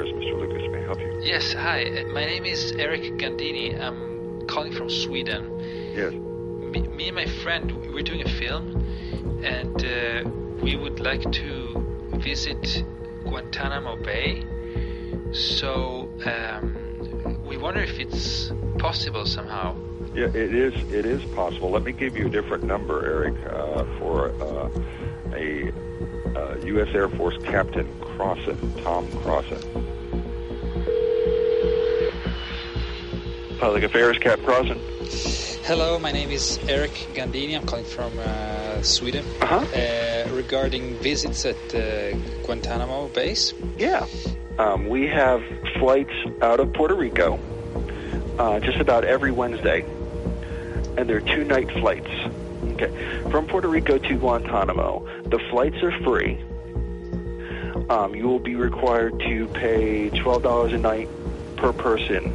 Affairs. Mr. Lucas, may I help you? Yes, hi. My name is Eric Gandini. I'm calling from Sweden. Yes. Me and my friend, we're doing a film, and we would like to visit Guantanamo Bay. So we wonder if it's possible somehow. Yeah, it is possible. Let me give you a different number, Eric, for a U.S. Air Force Captain Crossan, Tom Crossan. Public Affairs, Cap Crossan. Hello, my name is Eric Gandini. I'm calling from Sweden. Regarding visits at Guantanamo base. Yeah. We have flights out of Puerto Rico just about every Wednesday. And they're 2-night flights. Okay. From Puerto Rico to Guantanamo, the flights are free. You will be required to pay $12 a night per person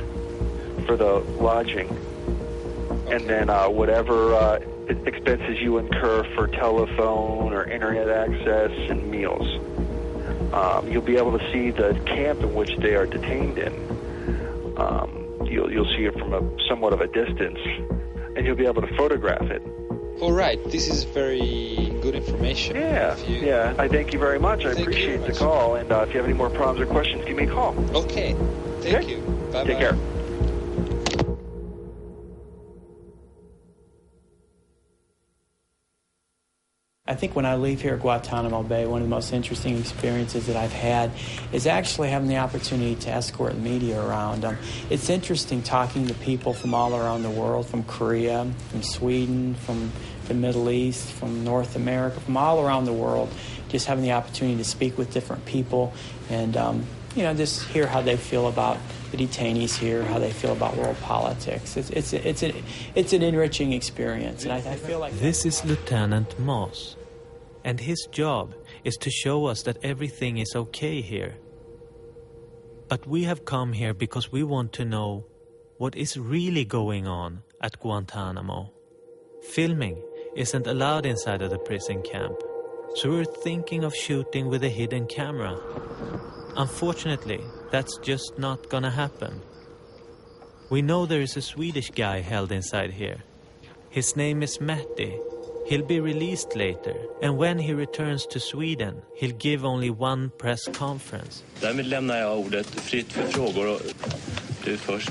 for the lodging. Okay. And then whatever expenses you incur for telephone or internet access and meals. You'll be able to see the camp in which they are detained in. You'll see it from somewhat of a distance, and you'll be able to photograph it. All right, this is very good information. Yeah, I thank you very much. I appreciate the call, and if you have any more problems or questions, give me a call. Okay, thank you. Bye-bye. Take care. I think when I leave here at Guantanamo Bay, one of the most interesting experiences that I've had is actually having the opportunity to escort the media around. It's interesting talking to people from all around the world, from Korea, from Sweden, from the Middle East, from North America, from all around the world, just having the opportunity to speak with different people and, just hear how they feel about the detainees here, how they feel about world politics. It's an enriching experience, and I feel like... This is Lieutenant Moss, and his job is to show us that everything is okay here. But we have come here because we want to know what is really going on at Guantanamo. Filming isn't allowed inside of the prison camp, so we're thinking of shooting with a hidden camera. Unfortunately, that's just not gonna happen. We know there is a Swedish guy held inside here. His name is Matti. He'll be released later, and when he returns to Sweden, he'll give only one press conference. Därmed lämnar jag ordet fritt för frågor. Du först.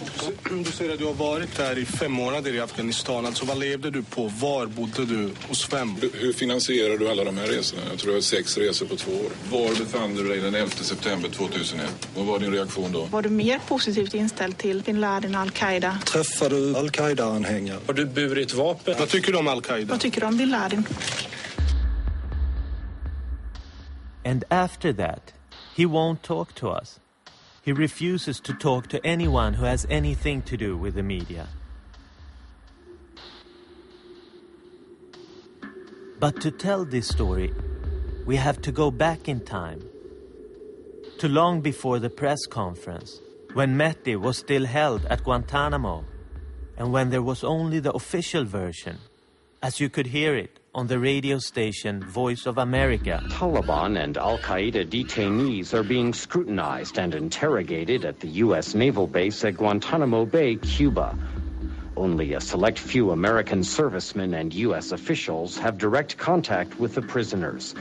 Du säger att du har varit där i 5 månader i Afghanistan. Alltså vad levde du på? Var bodde du? Hos vem? Hur finansierar du alla de här resorna? Jag tror det var 6 resor på 2 år. Var befann du dig den 11 september 2001? Vad var din reaktion då? Var du mer positivt inställd till bin Laden och Al-Qaida? Träffade du Al-Qaida-anhängare? Har du burit vapen? Vad tycker du om Al-Qaida? Vad tycker du om bin Laden? And after that, he won't talk to us. He refuses to talk to anyone who has anything to do with the media. But to tell this story, we have to go back in time, to long before the press conference, when Mehdi was still held at Guantanamo, and when there was only the official version, as you could hear it on the radio station Voice of America. Taliban and Al-Qaeda detainees are being scrutinized and interrogated at the U.S. naval base at Guantanamo Bay, Cuba. Only a select few American servicemen and U.S. officials have direct contact with the prisoners.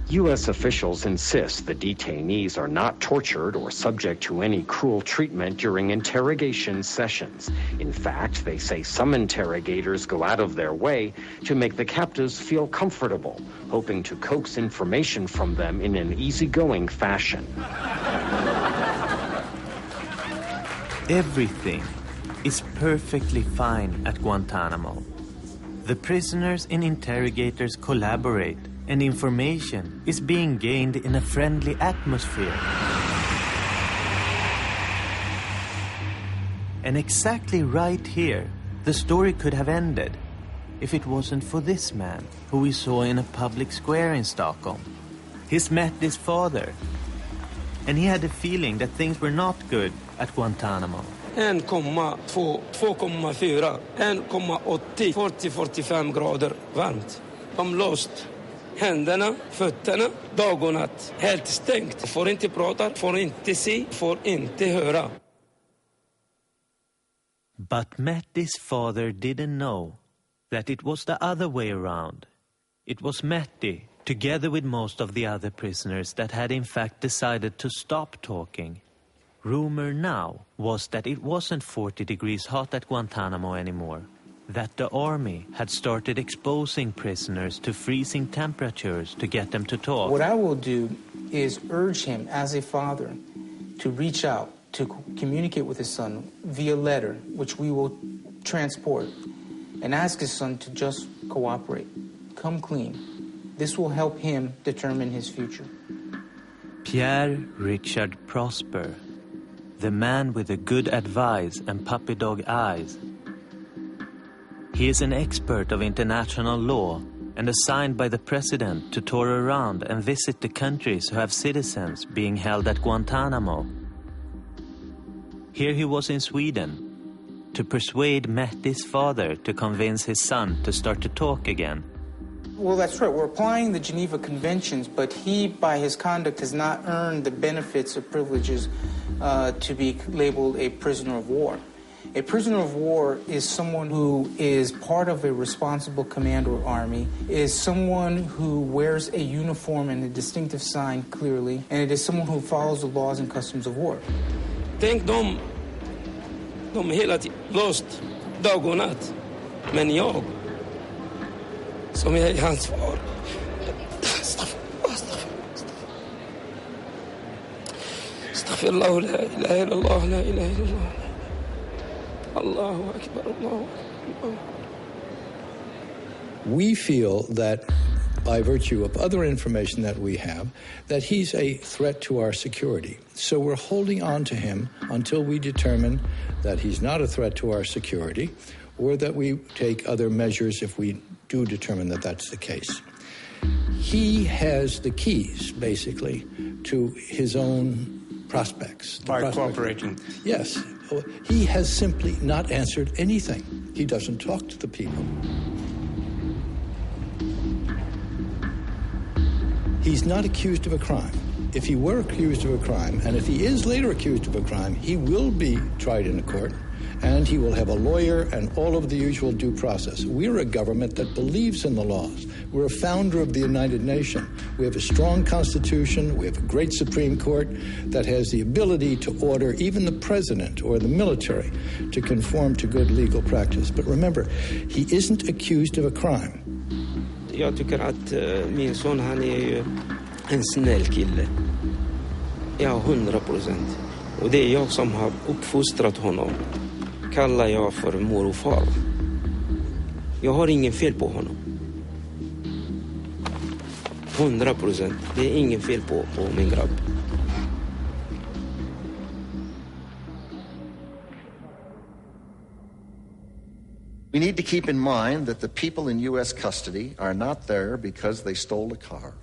U.S. officials insist the detainees are not tortured or subject to any cruel treatment during interrogation sessions. In fact, they say some interrogators go out of their way to make the captives feel comfortable, hoping to coax information from them in an easygoing fashion. Everything is perfectly fine at Guantanamo. The prisoners and interrogators collaborate, and information is being gained in a friendly atmosphere. And exactly right here, the story could have ended if it wasn't for this man who we saw in a public square in Stockholm. He's met his father, and he had a feeling that things were not good at Guantanamo. 1,2, 2,4, 1,80, 40-45 grader varmt. I'm lost. Händerna, fötterna, dag och natt. Helt stängt. Får inte prata, får inte se, får inte höra. But Metti's father didn't know that it was the other way around. It was Metti, together with most of the other prisoners, that had in fact decided to stop talking. Rumor now was that it wasn't 40 degrees hot at Guantanamo anymore, that the army had started exposing prisoners to freezing temperatures to get them to talk. What I will do is urge him as a father to reach out, to communicate with his son via letter, which we will transport, and ask his son to just cooperate, come clean. This will help him determine his future. Pierre Richard Prosper, the man with the good advice and puppy dog eyes. He is an expert of international law and assigned by the president to tour around and visit the countries who have citizens being held at Guantanamo. Here he was in Sweden to persuade Metti's father to convince his son to start to talk again. Well, that's right. We're applying the Geneva Conventions, but he, by his conduct, has not earned the benefits or privileges to be labeled a prisoner of war. A prisoner of war is someone who is part of a responsible command or army, is someone who wears a uniform and a distinctive sign clearly, and it is someone who follows the laws and customs of war. Tänk de hela tiden låst dag och natt. Men jag, som är hans far. Astaghfirullah, la ilaha illallah, la ilaha illallah. Allahu Akbar, Allahu Akbar. We feel that by virtue of other information that we have, that he's a threat to our security. So we're holding on to him until we determine that he's not a threat to our security, or that we take other measures if we do determine that that's the case. He has the keys, basically, to his own prospects. By cooperating. Yes. He has simply not answered anything. He doesn't talk to the people. He's not accused of a crime. If he were accused of a crime, and if he is later accused of a crime, he will be tried in a court, and he will have a lawyer and all of the usual due process. We're a government that believes in the laws. We're a founder of the United Nations. We have a strong constitution. We have a great Supreme Court that has the ability to order even the president or the military to conform to good legal practice. But remember, he isn't accused of a crime. Jag tycker att min son, han är ju en snäll kille. Ja, 100%. Och det är jag som har uppfostrat honom. Kallar jag för mor och far. Jag har ingen fel på honom. 100%. Det är ingen fel på min grabb. We need to keep in mind that the people in U.S. custody are not there because they stole a car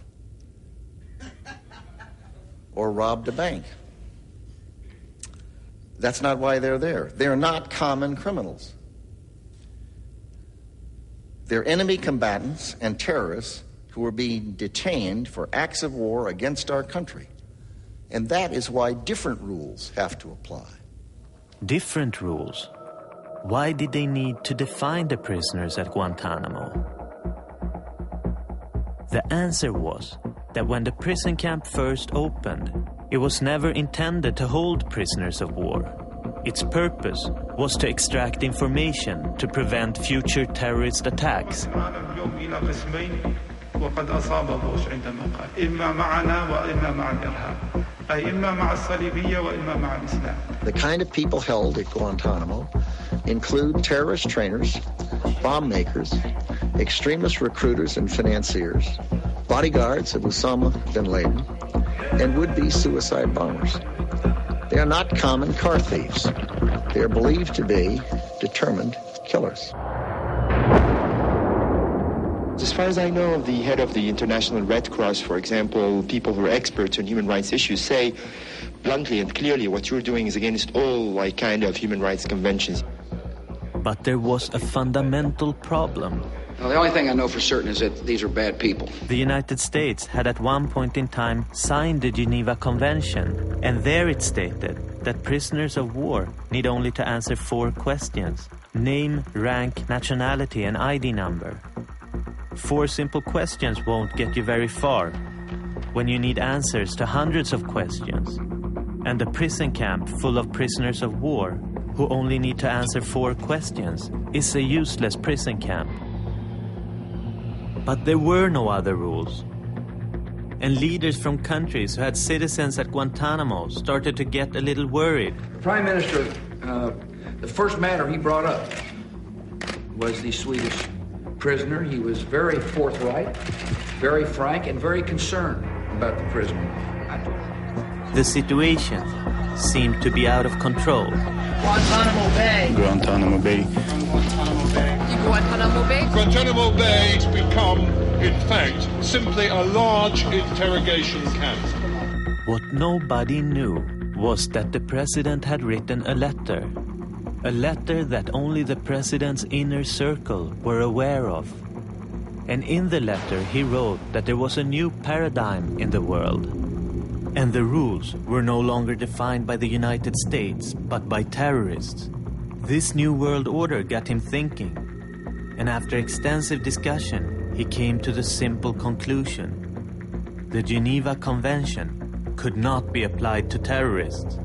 or robbed a bank. That's not why they're there. They're not common criminals. They're enemy combatants and terrorists who are being detained for acts of war against our country. And that is why different rules have to apply. Different rules? Why did they need to define the prisoners at Guantanamo? The answer was that when the prison camp first opened, it was never intended to hold prisoners of war. Its purpose was to extract information to prevent future terrorist attacks. وقد أصاب بوش عندما قال إما معنا وإما مع الإرهاب أي إما مع الصليبية وإما مع الإسلام. The kind of people held at Guantanamo include terrorist trainers, bomb makers, extremist recruiters and financiers, bodyguards of Osama bin Laden, and would-be suicide bombers. They are not common car thieves. They are believed to be determined killers. As far as I know, the head of the International Red Cross, for example, people who are experts on human rights issues say bluntly and clearly what you're doing is against all kind of human rights conventions. But there was a fundamental problem Well, the only thing I know for certain is that these are bad people. The United States had at one point in time signed the Geneva Convention, and there it stated that prisoners of war need only to answer 4 questions: name, rank, nationality, and ID number. 4 simple questions won't get you very far when you need answers to hundreds of questions. And a prison camp full of prisoners of war who only need to answer 4 questions is a useless prison camp. But there were no other rules. And leaders from countries who had citizens at Guantanamo started to get a little worried. Prime Minister, the first matter he brought up was the Swedish prisoner. He was very forthright, very frank, and very concerned about the prisoner. The situation seemed to be out of control. Guantanamo Bay. Guantanamo Bay. Guantanamo Bay. Guantanamo Bay. Guantanamo Bay has become, in fact, simply a large interrogation camp. What nobody knew was that the president had written a letter that only the president's inner circle were aware of. And in the letter he wrote that there was a new paradigm in the world, and the rules were no longer defined by the United States, but by terrorists. This new world order got him thinking, and after extensive discussion, he came to the simple conclusion: the Geneva Convention could not be applied to terrorists.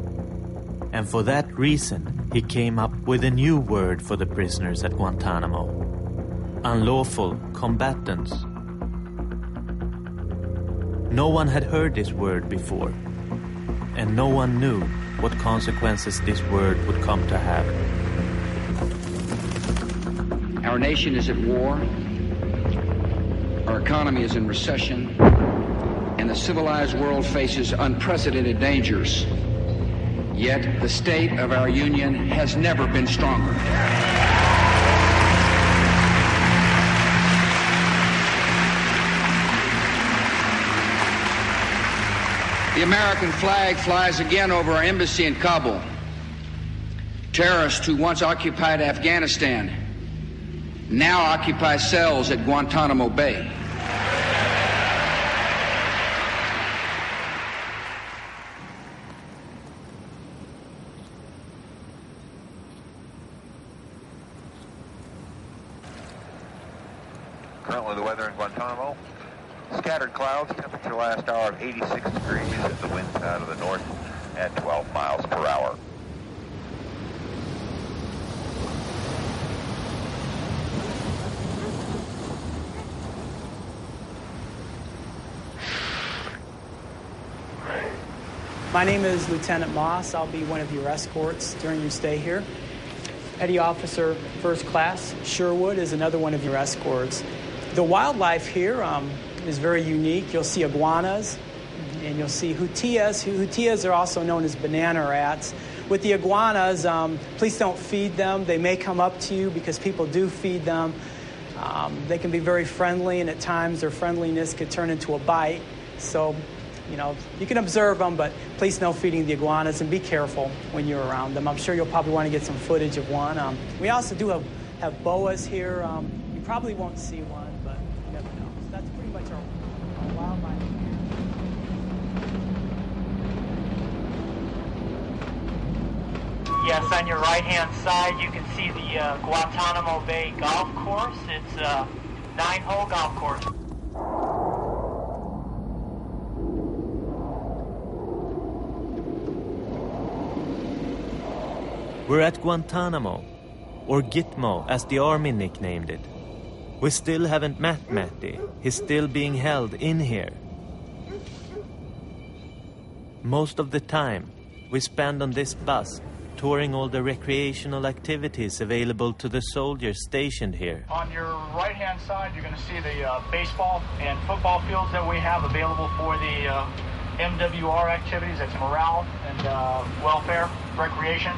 And for that reason, he came up with a new word for the prisoners at Guantanamo: unlawful combatants. No one had heard this word before, and no one knew what consequences this word would come to have. Our nation is at war, our economy is in recession, and the civilized world faces unprecedented dangers. Yet the state of our union has never been stronger. The American flag flies again over our embassy in Kabul. Terrorists who once occupied Afghanistan now occupy cells at Guantanamo Bay. Currently the weather in Guantanamo, scattered clouds, temperature last hour of 86 degrees, and the winds out of the north at 12 miles per hour. My name is Lieutenant Moss. I'll be one of your escorts during your stay here. Petty Officer First Class Sherwood is another one of your escorts. The wildlife here is very unique. You'll see iguanas, and you'll see hutillas. Hutillas are also known as banana rats. With the iguanas, please don't feed them. They may come up to you because people do feed them. They can be very friendly, and at times their friendliness could turn into a bite. So, you can observe them, but please no feeding the iguanas, and be careful when you're around them. I'm sure you'll probably want to get some footage of one. We also do have boas here. You probably won't see one, but you never know. So that's pretty much our wildlife here. Yes, on your right-hand side, you can see the Guantanamo Bay Golf Course. It's a 9-hole golf course. We're at Guantanamo, or Gitmo as the army nicknamed it. We still haven't met Matty. He's still being held in here. Most of the time, we spend on this bus touring all the recreational activities available to the soldiers stationed here. On your right-hand side, you're going to see the baseball and football fields that we have available for the MWR activities. That's morale and welfare, recreation.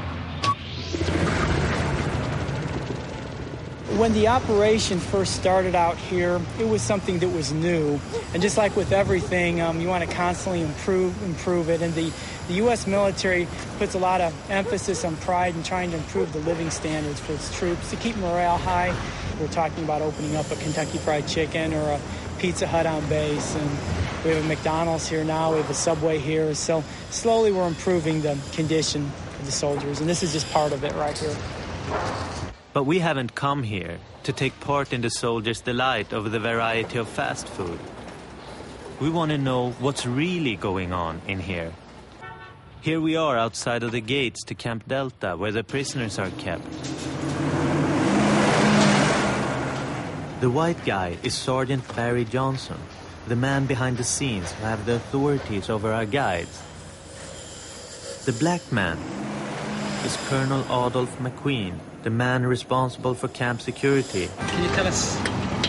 When the operation first started out here, it was something that was new. And just like with everything, you want to constantly improve it. And the The U.S. military puts a lot of emphasis on pride and trying to improve the living standards for its troops to keep morale high. We're talking about opening up a Kentucky Fried Chicken or a Pizza Hut on base, and we have a McDonald's here now, we have a Subway here, so slowly we're improving the condition of the soldiers, and this is just part of it right here. But we haven't come here to take part in the soldiers' delight over the variety of fast food. We want to know what's really going on in here. Here we are outside of the gates to Camp Delta, where the prisoners are kept. The white guy is Sergeant Barry Johnson, the man behind the scenes who have the authorities over our guides. The black man is Colonel Adolph McQueen, the man responsible for camp security. Can you tell us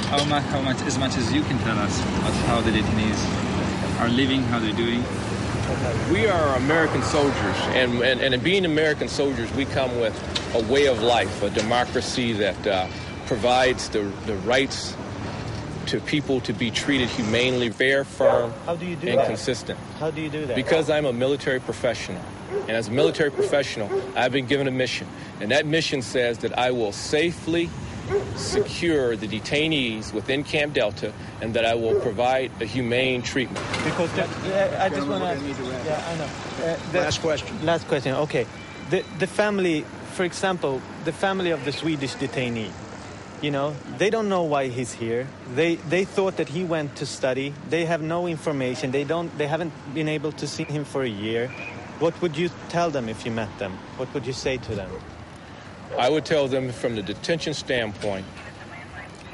how much, as much as you can tell us, about how the detainees are living, how they're doing? We are American soldiers, and being American soldiers, we come with a way of life, a democracy that provides the rights to people to be treated humanely, fair, firm, and consistent. How do you do that? Because I'm a military professional. And as a military professional, I've been given a mission. And that mission says that I will safely secure the detainees within Camp Delta and that I will provide a humane treatment. Because I just want to... Yeah, I know. Last question. Last question, okay. The family, for example, the family of the Swedish detainee, you know, they don't know why he's here. They thought that he went to study. They have no information. They haven't been able to see him for a year. What would you tell them if you met them? What would you say to them? I would tell them from the detention standpoint,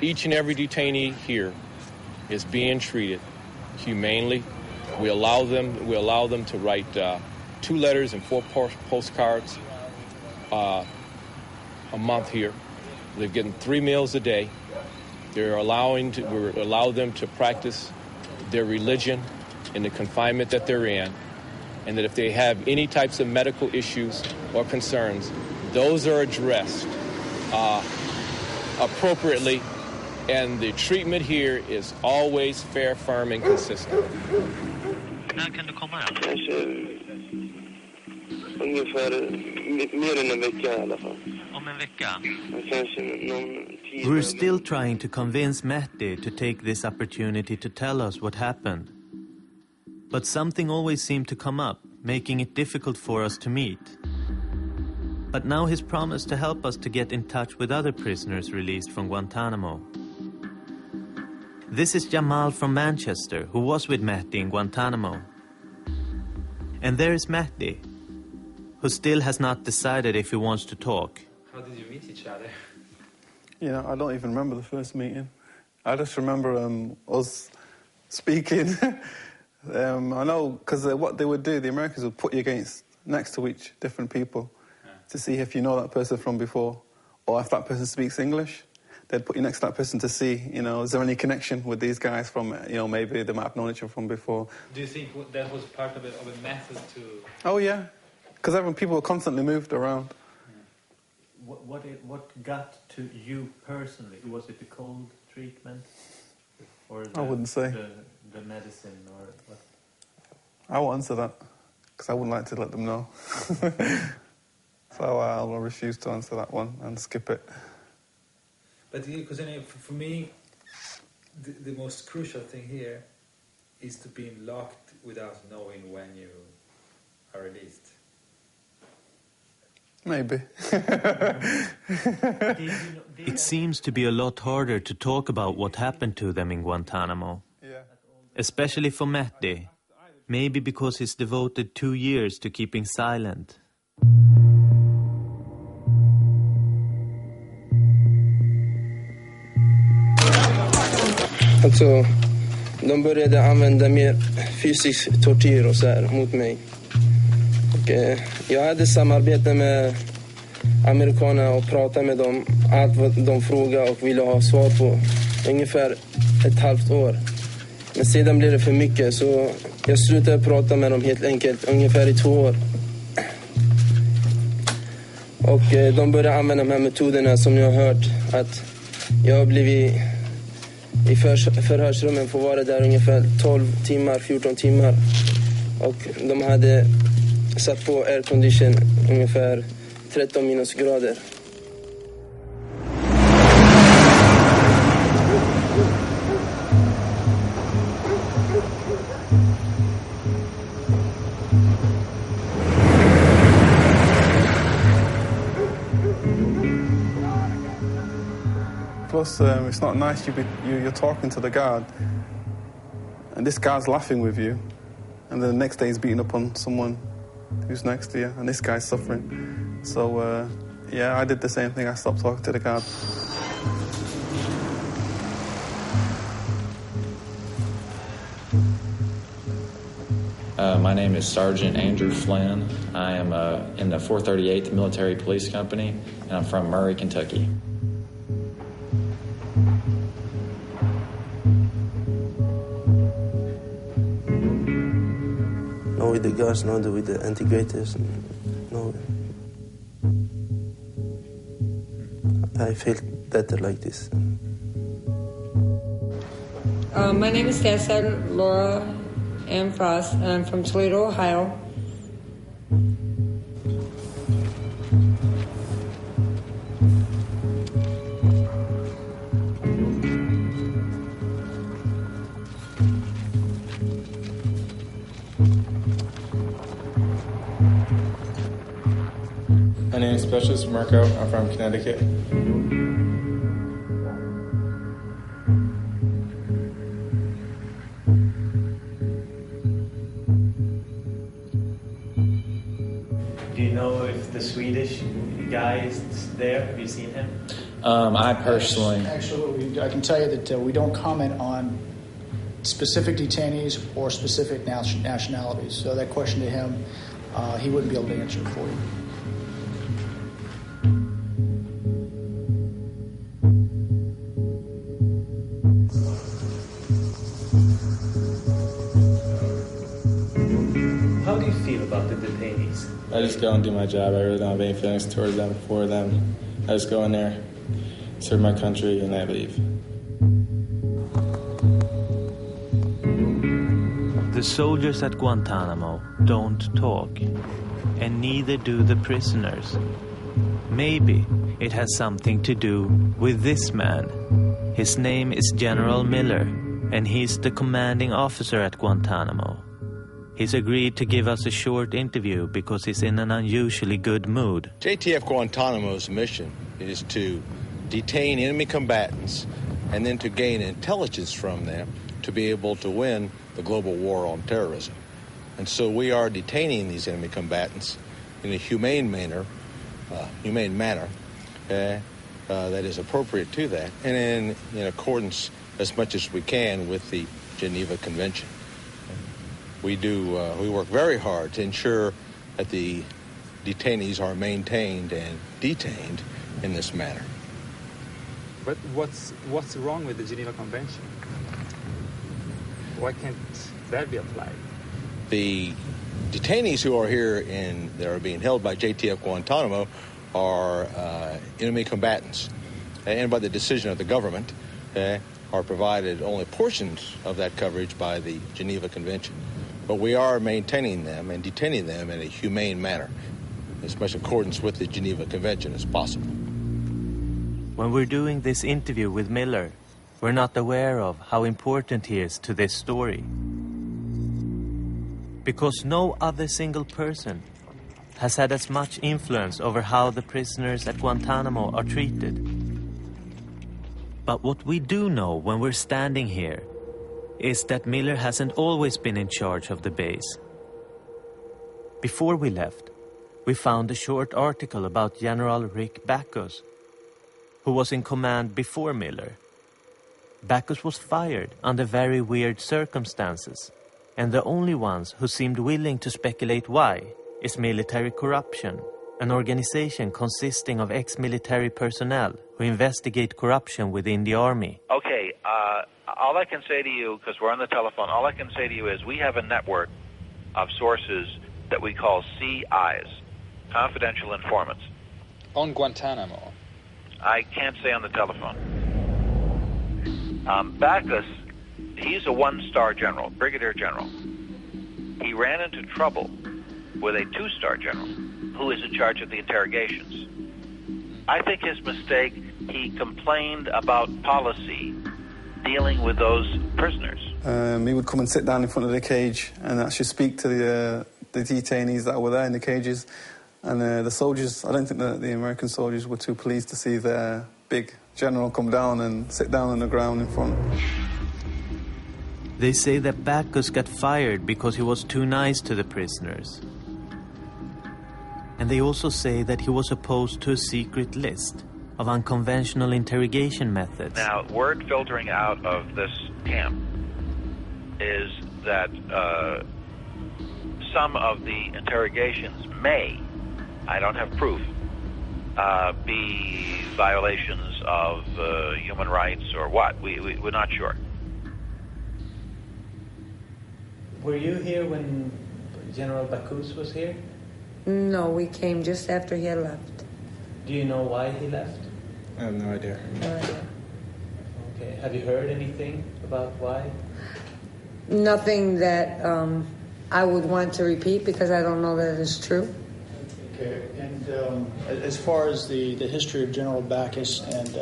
each and every detainee here is being treated humanely. We allow them to write 2 letters and 4 postcards a month here. They're getting 3 meals a day. We allow them to practice their religion in the confinement that they're in, and that if they have any types of medical issues or concerns, those are addressed appropriately, and the treatment here is always fair, firm, and consistent. När kan du komma här? Kanske ungefär mer än en vecka i alla fall. Om en vecka? Kanske någon tid. We're still trying to convince Mehdi to take this opportunity to tell us what happened. But something always seemed to come up, making it difficult for us to meet. But now he's promised to help us to get in touch with other prisoners released from Guantanamo. This is Jamal from Manchester, who was with Mehdi in Guantanamo. And there is Mehdi, who still has not decided if he wants to talk. How did you meet each other? You know, I don't even remember the first meeting. I just remember us speaking. I know, because what they would do, the Americans would put you next to each different people to see if you know that person from before, or if that person speaks English. They'd put you next to that person to see, you know, is there any connection with these guys from, you know, maybe they might have known each other from before. Do you think that was part of a method to... Oh, yeah, because people were constantly moved around. What got to you personally? Was it the cold treatment? Or I wouldn't say. The medicine, or what? I won't answer that, because I wouldn't like to let them know. So I'll refuse to answer that one and skip it. But because for me, the most crucial thing here is to be locked without knowing when you are released. Maybe. It seems to be a lot harder to talk about what happened to them in Guantanamo. Yeah. Especially for Mehdi. Maybe because he's devoted 2 years to keeping silent. Alltså, de började använda mer fysisk tortyr och så här mot mig. Och jag hade samarbete med amerikanerna och pratade med dem allt vad de frågade och ville ha svar på. Ungefär 1,5 år. Men sedan blev det för mycket, så jag slutade prata med dem helt enkelt ungefär i 2 år. Och de började använda de här metoderna som ni har hört, att jag har blivit i förhörsrummen, får vara där ungefär 12 timmar, 14 timmar. Och de hade Satt på aircondition ungefär 13 minusgrader. Plus, it's not nice. You're talking to the guard, and this guy's laughing with you, and then the next day he's beating up on someone who's next to you, and this guy's suffering. So, yeah, I did the same thing. I stopped talking to the guard. My name is Sergeant Andrew Flynn. I am in the 438th Military Police Company, and I'm from Murray, Kentucky. No with the guards, no with the integrators. No. I feel better like this. My name is Tessa Laura Ann Frost. I'm from Toledo, Ohio. My name is Specialist Marco. I'm from Connecticut. Do you know if the Swedish guy is there? Have you seen him? I personally... Actually, I can tell you that we don't comment on specific detainees or specific nationalities. So that question to him, he wouldn't be able to answer for you. How do you feel about the detainees? I just go and do my job. I really don't have any feelings towards them, for them. I just go in there, serve my country, and I leave. The soldiers at Guantanamo don't talk, and neither do the prisoners. Maybe it has something to do with this man. His name is General Miller, and he's the commanding officer at Guantanamo. He's agreed to give us a short interview because he's in an unusually good mood. JTF Guantanamo's mission is to detain enemy combatants and then to gain intelligence from them to be able to win the global war on terrorism. And so we are detaining these enemy combatants in a humane manner that is appropriate to that, and in accordance as much as we can with the Geneva Convention. We work very hard to ensure that the detainees are maintained and detained in this manner. But what's wrong with the Geneva Convention? Why can't that be applied? The detainees who are here that are being held by JTF Guantanamo are enemy combatants, and by the decision of the government, are provided only portions of that coverage by the Geneva Convention. But we are maintaining them and detaining them in a humane manner, as much in accordance with the Geneva Convention as possible. When we're doing this interview with Miller, we're not aware of how important he is to this story. Because no other single person has had as much influence over how the prisoners at Guantanamo are treated. But what we do know when we're standing here is that Miller hasn't always been in charge of the base. Before we left, we found a short article about General Rick Backus, who was in command before Miller. Backus was fired under very weird circumstances, and the only ones who seemed willing to speculate why is military corruption, an organization consisting of ex-military personnel who investigate corruption within the army. Okay, all I can say to you, because we're on the telephone, all I can say to you is we have a network of sources that we call CIs, confidential informants. On Guantanamo? I can't say on the telephone. Backus, he's a one-star general, brigadier general. He ran into trouble with a 2-star general who is in charge of the interrogations. I think his mistake, he complained about policy dealing with those prisoners. He would come and sit down in front of the cage and actually speak to the detainees that were there in the cages. And the soldiers, I don't think that the American soldiers were too pleased to see their big general come down and sit down on the ground in front. They say that Bacchus got fired because he was too nice to the prisoners. And they also say that he was opposed to a secret list of unconventional interrogation methods. Now, word filtering out of this camp is that some of the interrogations may, I don't have proof, be violations of human rights or what. We're not sure. Were you here when General Bacchus was here? No, we came just after he had left. Do you know why he left? I have no idea. Okay. Have you heard anything about why? Nothing that I would want to repeat because I don't know that it's true. Okay, and as far as the history of General Bacchus, and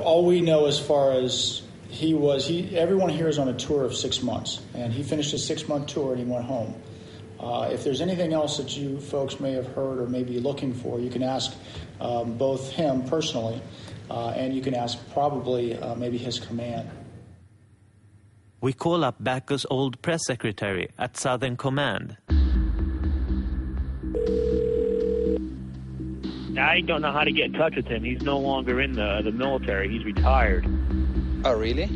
all we know as far as everyone here is on a tour of 6 months, and he finished his 6-month tour and he went home. If there's anything else that you folks may have heard or may be looking for, you can ask both him personally, and you can ask probably maybe his command. We call up Bacchus' old press secretary at Southern Command. I don't know how to get in touch with him. He's no longer in the military. He's retired. Oh, really?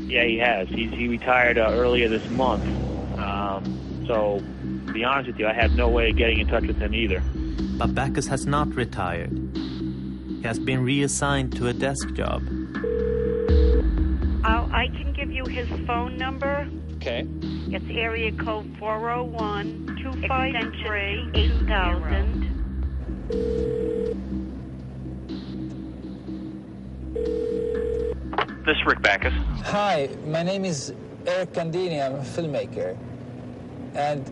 Yeah, he has. He retired earlier this month. So, to be honest with you, I have no way of getting in touch with him either. But Bacchus has not retired. He has been reassigned to a desk job. I can give you his phone number. Okay. It's area code 401-253-8000. This is Rick Bacchus. Hi, my name is Eric Gandini. I'm a filmmaker. And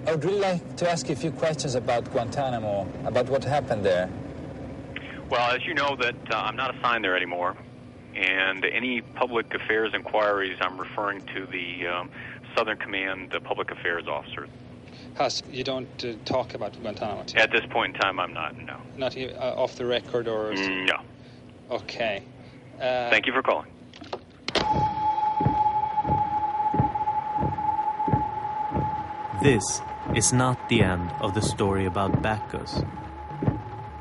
I would really like to ask you a few questions about Guantanamo, about what happened there. Well, as you know, that I'm not assigned there anymore. And any public affairs inquiries, I'm referring to the Southern Command Public Affairs officer. Huss, you don't talk about Guantanamo? At this point in time, I'm not, no. Not off the record or... No. Okay. Thank you for calling. This is not the end of the story about Bacchus.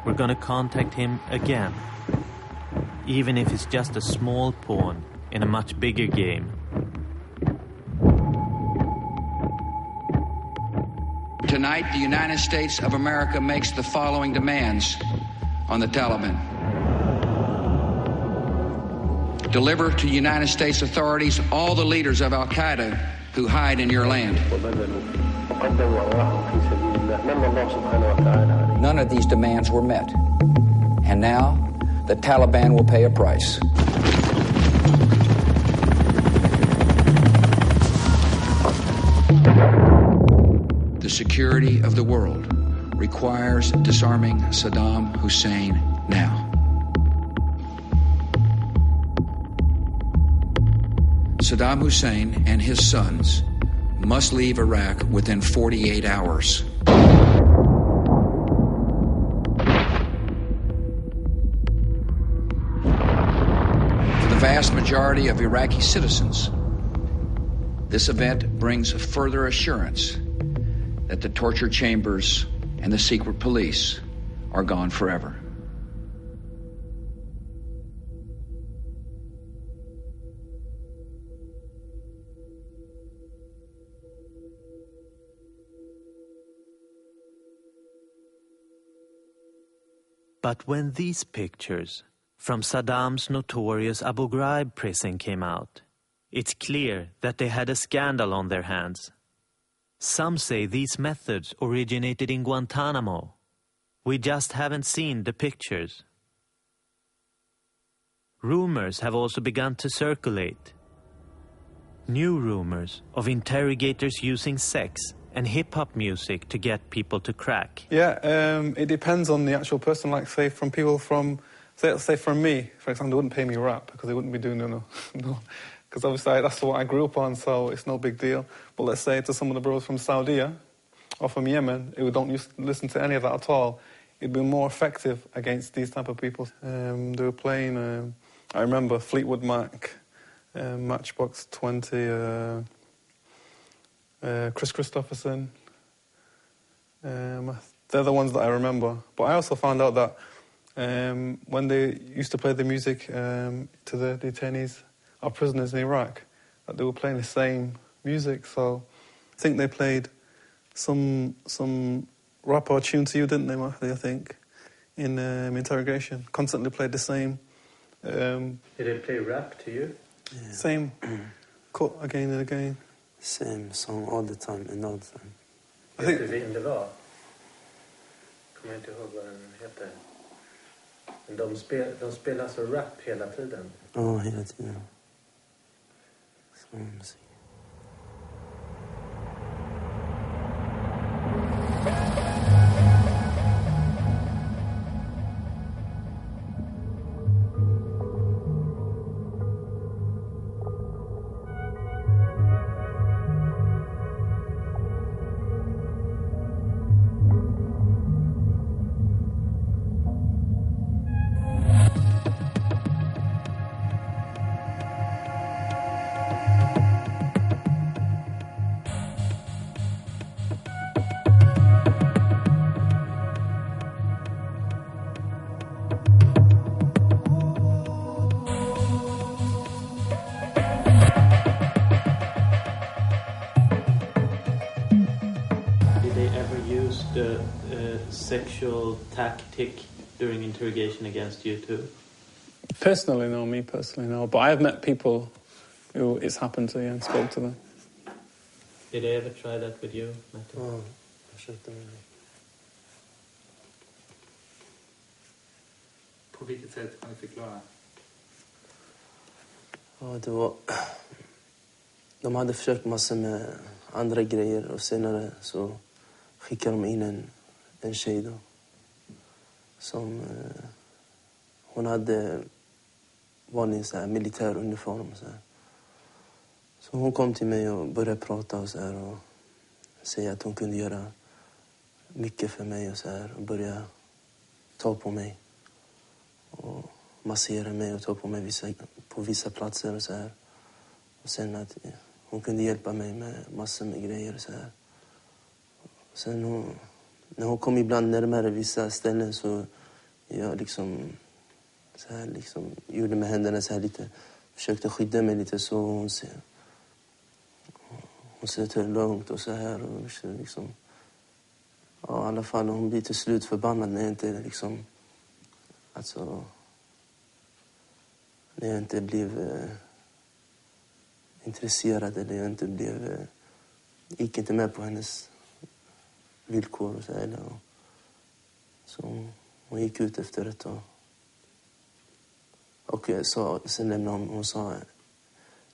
We're gonna contact him again, even if it's just a small pawn in a much bigger game. Tonight, the United States of America makes the following demands on the Taliban. Deliver to United States authorities all the leaders of Al-Qaeda who hide in your land. None of these demands were met. And now, the Taliban will pay a price. The security of the world requires disarming Saddam Hussein now. Saddam Hussein and his sons must leave Iraq within 48 hours. For the vast majority of Iraqi citizens, this event brings further assurance that the torture chambers and the secret police are gone forever. But when these pictures from Saddam's notorious Abu Ghraib prison came out, it's clear that they had a scandal on their hands. Some say these methods originated in Guantanamo. We just haven't seen the pictures. Rumors have also begun to circulate. New rumors of interrogators using sex and hip-hop music to get people to crack. Yeah, it depends on the actual person. Like, say, from people from... Say from me, for example, they wouldn't pay me rap because they wouldn't be doing no. Because obviously that's what I grew up on, so it's no big deal. But let's say to some of the brothers from Saudi or from Yemen who don't listen to any of that at all, it'd be more effective against these type of people. They were playing, I remember Fleetwood Mac, Matchbox 20, Chris Christopherson. They're the ones that I remember. But I also found out that when they used to play the music to the detainees or prisoners in Iraq, that they were playing the same music. So I think they played some rap or tune to you, didn't they, Mahdi, I think, in interrogation. Constantly played the same. Did they play rap to you? Yeah. Same cut again and again. Same song all the time and all the time. I think vilken det var. Kommer inte ihåg vad den heter. Men de spelar alltså rap hela tiden. Ja, hela tiden. Sån musik. Sexual tactic during interrogation against you too? Personally, no. Me personally, no. But I have met people who it's happened to and spoke to them. Did they ever try that with you, Matthew? Ja, jag försökte med det. På vilket sätt kan du förklara? Ja, det var... De hade försökt massor med andra grejer och senare så skickade de in en tjej då. Som... hon hade vanlig så här militär uniform så här. Så hon kom till mig och började prata och så här och säga att hon kunde göra mycket för mig och så här och börja ta på mig och massera mig och ta på mig på vissa platser och så här. Och sen att hon kunde hjälpa mig med massor med grejer och så här. Sen när hon kom ibland närmare vissa ställen så jag liksom så här liksom gjorde med händerna så här lite, försökte skydda mig lite så hon sitter lugnt och så här och liksom ja, i alla fall hon blir till slut förbannad när jag inte liksom alltså när jag inte blev intresserad eller jag inte blev gick inte med på hennes villkor och så här så hon gick ut efter ett tag. Och sen lämnade hon sa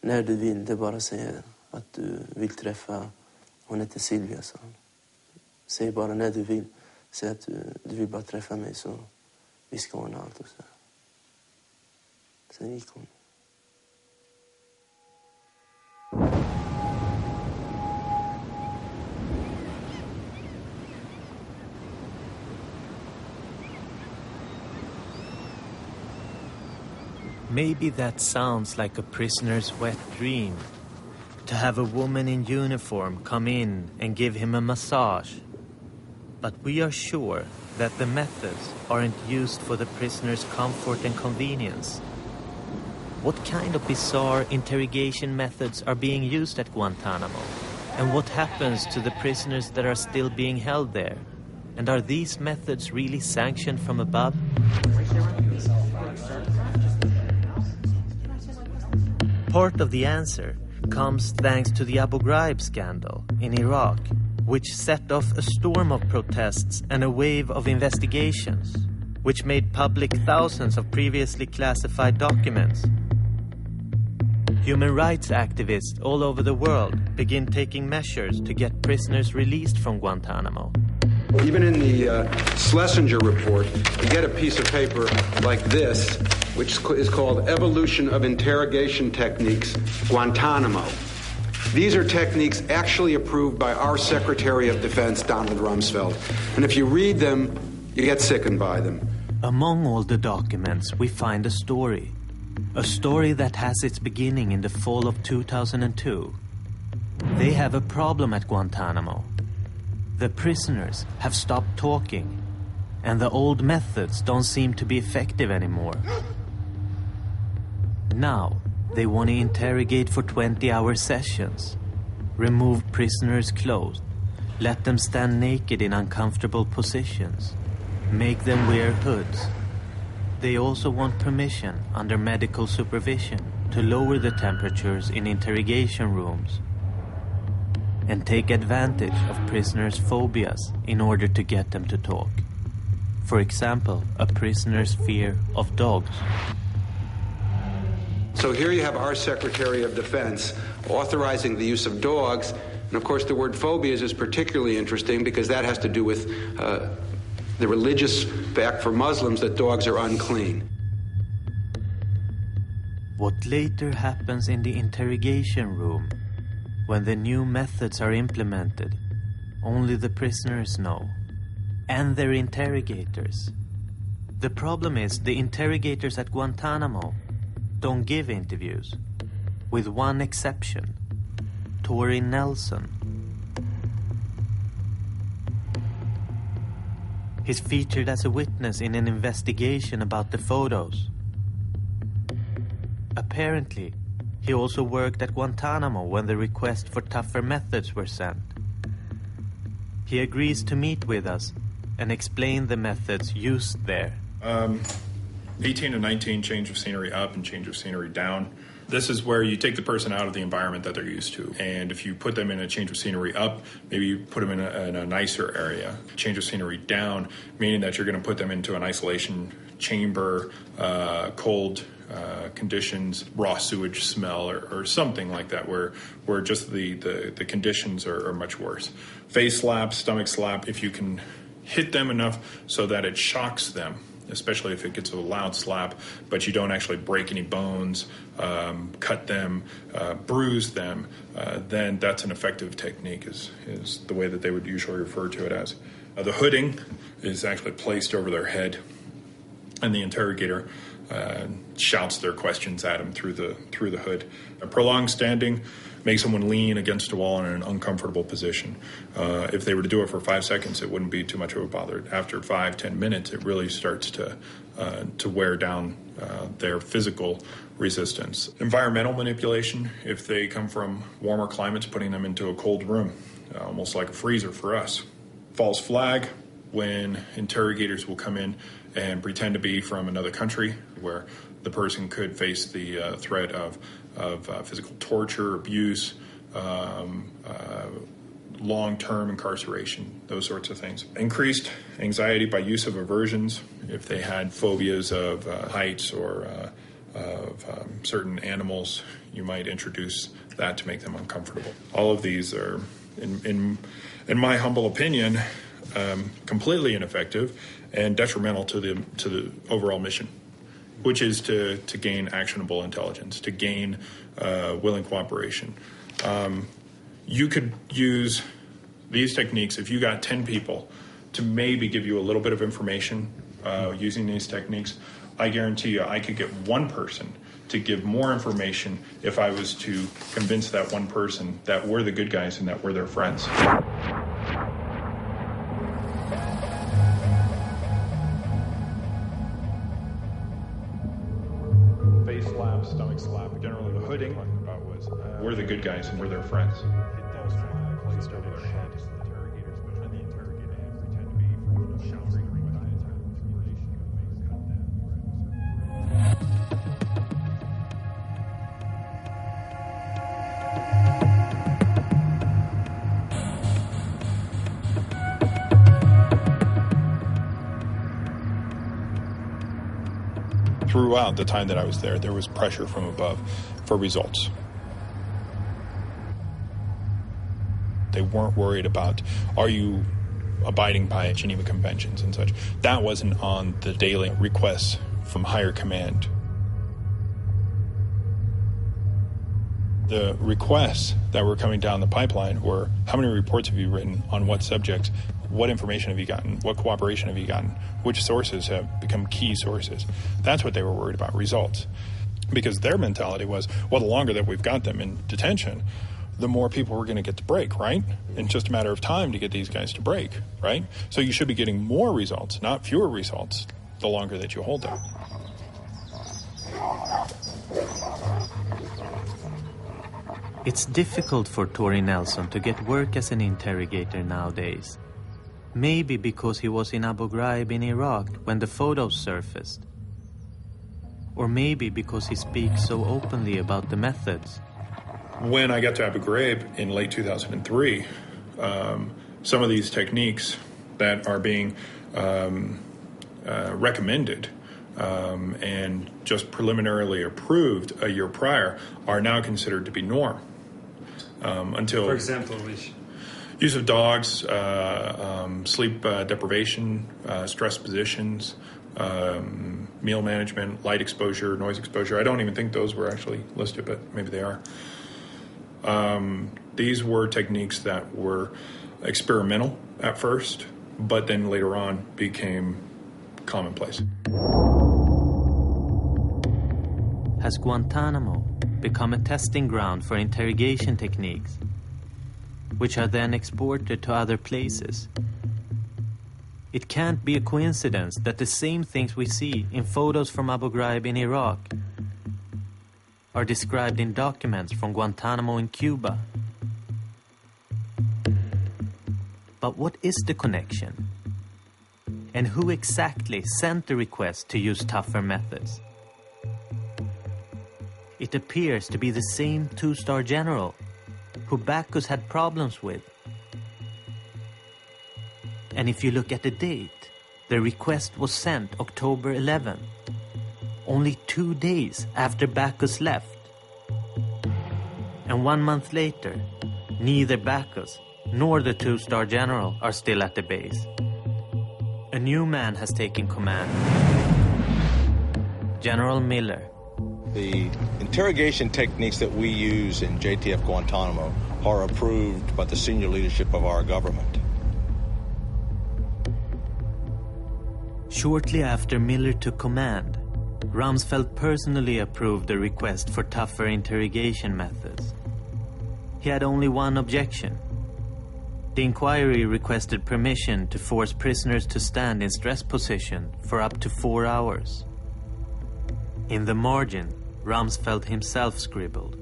när du vill, det bara säga att du vill träffa, hon heter Silvia, sa hon. Säg bara när du vill, säg att du vill bara träffa mig så vi ska ordna allt och så här. Sen gick hon. Maybe that sounds like a prisoner's wet dream. To have a woman in uniform come in and give him a massage. But we are sure that the methods aren't used for the prisoner's comfort and convenience. What kind of bizarre interrogation methods are being used at Guantanamo? And what happens to the prisoners that are still being held there? And are these methods really sanctioned from above? Part of the answer comes thanks to the Abu Ghraib scandal in Iraq, which set off a storm of protests and a wave of investigations, which made public thousands of previously classified documents. Human rights activists all over the world begin taking measures to get prisoners released from Guantanamo. Even in the Schlesinger report, you get a piece of paper like this, which is called Evolution of Interrogation Techniques, Guantanamo. These are techniques actually approved by our Secretary of Defense, Donald Rumsfeld. And if you read them, you get sickened by them. Among all the documents, we find a story that has its beginning in the fall of 2002. They have a problem at Guantanamo. The prisoners have stopped talking, and the old methods don't seem to be effective anymore. Now, they want to interrogate for 20-hour sessions, remove prisoners' clothes, let them stand naked in uncomfortable positions, make them wear hoods. They also want permission under medical supervision to lower the temperatures in interrogation rooms and take advantage of prisoners' phobias in order to get them to talk. For example, a prisoner's fear of dogs. So here you have our Secretary of Defense authorizing the use of dogs. And of course, the word phobias is particularly interesting because that has to do with the religious fact for Muslims that dogs are unclean. What later happens in the interrogation room, when the new methods are implemented, only the prisoners know, and their interrogators. The problem is the interrogators at Guantanamo don't give interviews, with one exception, Tori Nelson. He's featured as a witness in an investigation about the photos. Apparently, he also worked at Guantanamo when the request for tougher methods were sent. He agrees to meet with us and explain the methods used there. 18 to 19, change of scenery up and change of scenery down. This is where you take the person out of the environment that they're used to. And if you put them in a change of scenery up, maybe you put them in a nicer area. Change of scenery down, meaning that you're going to put them into an isolation chamber, cold conditions, raw sewage smell, or something like that, where just the conditions are much worse. Face slap, stomach slap, if you can hit them enough so that it shocks them, especially if it gets a loud slap, but you don't actually break any bones, cut them, bruise them, then that's an effective technique, is the way that they would usually refer to it as. The hooding is actually placed over their head, and the interrogator shouts their questions at them through the hood. A prolonged standing makes someone lean against a wall in an uncomfortable position. If they were to do it for 5 seconds, it wouldn't be too much of a bother. After 5-10 minutes, it really starts to wear down their physical resistance. Environmental manipulation, if they come from warmer climates, putting them into a cold room, almost like a freezer for us. False flag, when interrogators will come in and pretend to be from another country where the person could face the threat of physical torture, abuse, long-term incarceration, those sorts of things. Increased anxiety by use of aversions. If they had phobias of heights or of certain animals, you might introduce that to make them uncomfortable. All of these are, in my humble opinion, completely ineffective and detrimental to the overall mission, which is to gain actionable intelligence, to gain willing cooperation. You could use these techniques if you got 10 people to maybe give you a little bit of information using these techniques. I guarantee you I could get one person to give more information if I was to convince that one person that we're the good guys and that we're their friends. Face slap, stomach slap, generally the hooding about was we're the good guys and we're their friends. Placed over their head. Interrogators, but the interrogator pretend to be from a shelter with throughout the time that I was there was pressure from above for results. They weren't worried about, are you abiding by Geneva Conventions and such. That wasn't on the daily requests from higher command. The requests that were coming down the pipeline were, how many reports have you written on what subjects? What information have you gotten? What cooperation have you gotten? Which sources have become key sources? That's what they were worried about, results. Because their mentality was, well, the longer that we've got them in detention, the more people we're going to get to break, right? It's just a matter of time to get these guys to break, right? So you should be getting more results, not fewer results, the longer that you hold them. It's difficult for Tori Nelson to get work as an interrogator nowadays. Maybe because he was in Abu Ghraib in Iraq when the photos surfaced. Or maybe because he speaks so openly about the methods. When I got to Abu Ghraib in late 2003, some of these techniques that are being recommended and just preliminarily approved a year prior are now considered to be norm. Until, for example, which? Use of dogs, sleep deprivation, stress positions, meal management, light exposure, noise exposure. I don't even think those were actually listed, but maybe they are. These were techniques that were experimental at first, but then later on became commonplace. Has Guantanamo become a testing ground for interrogation techniques, which are then exported to other places? It can't be a coincidence that the same things we see in photos from Abu Ghraib in Iraq are described in documents from Guantanamo in Cuba. But what is the connection? And who exactly sent the request to use tougher methods? It appears to be the same two-star general who Bacchus had problems with. And if you look at the date, the request was sent October 11, only 2 days after Bacchus left. And 1 month later, neither Bacchus nor the two-star general are still at the base. A new man has taken command. General Miller. The interrogation techniques that we use in JTF Guantanamo are approved by the senior leadership of our government. Shortly after Miller took command, Rumsfeld personally approved the request for tougher interrogation methods. He had only one objection. The inquiry requested permission to force prisoners to stand in stress position for up to 4 hours. In the margin, Rumsfeld himself scribbled,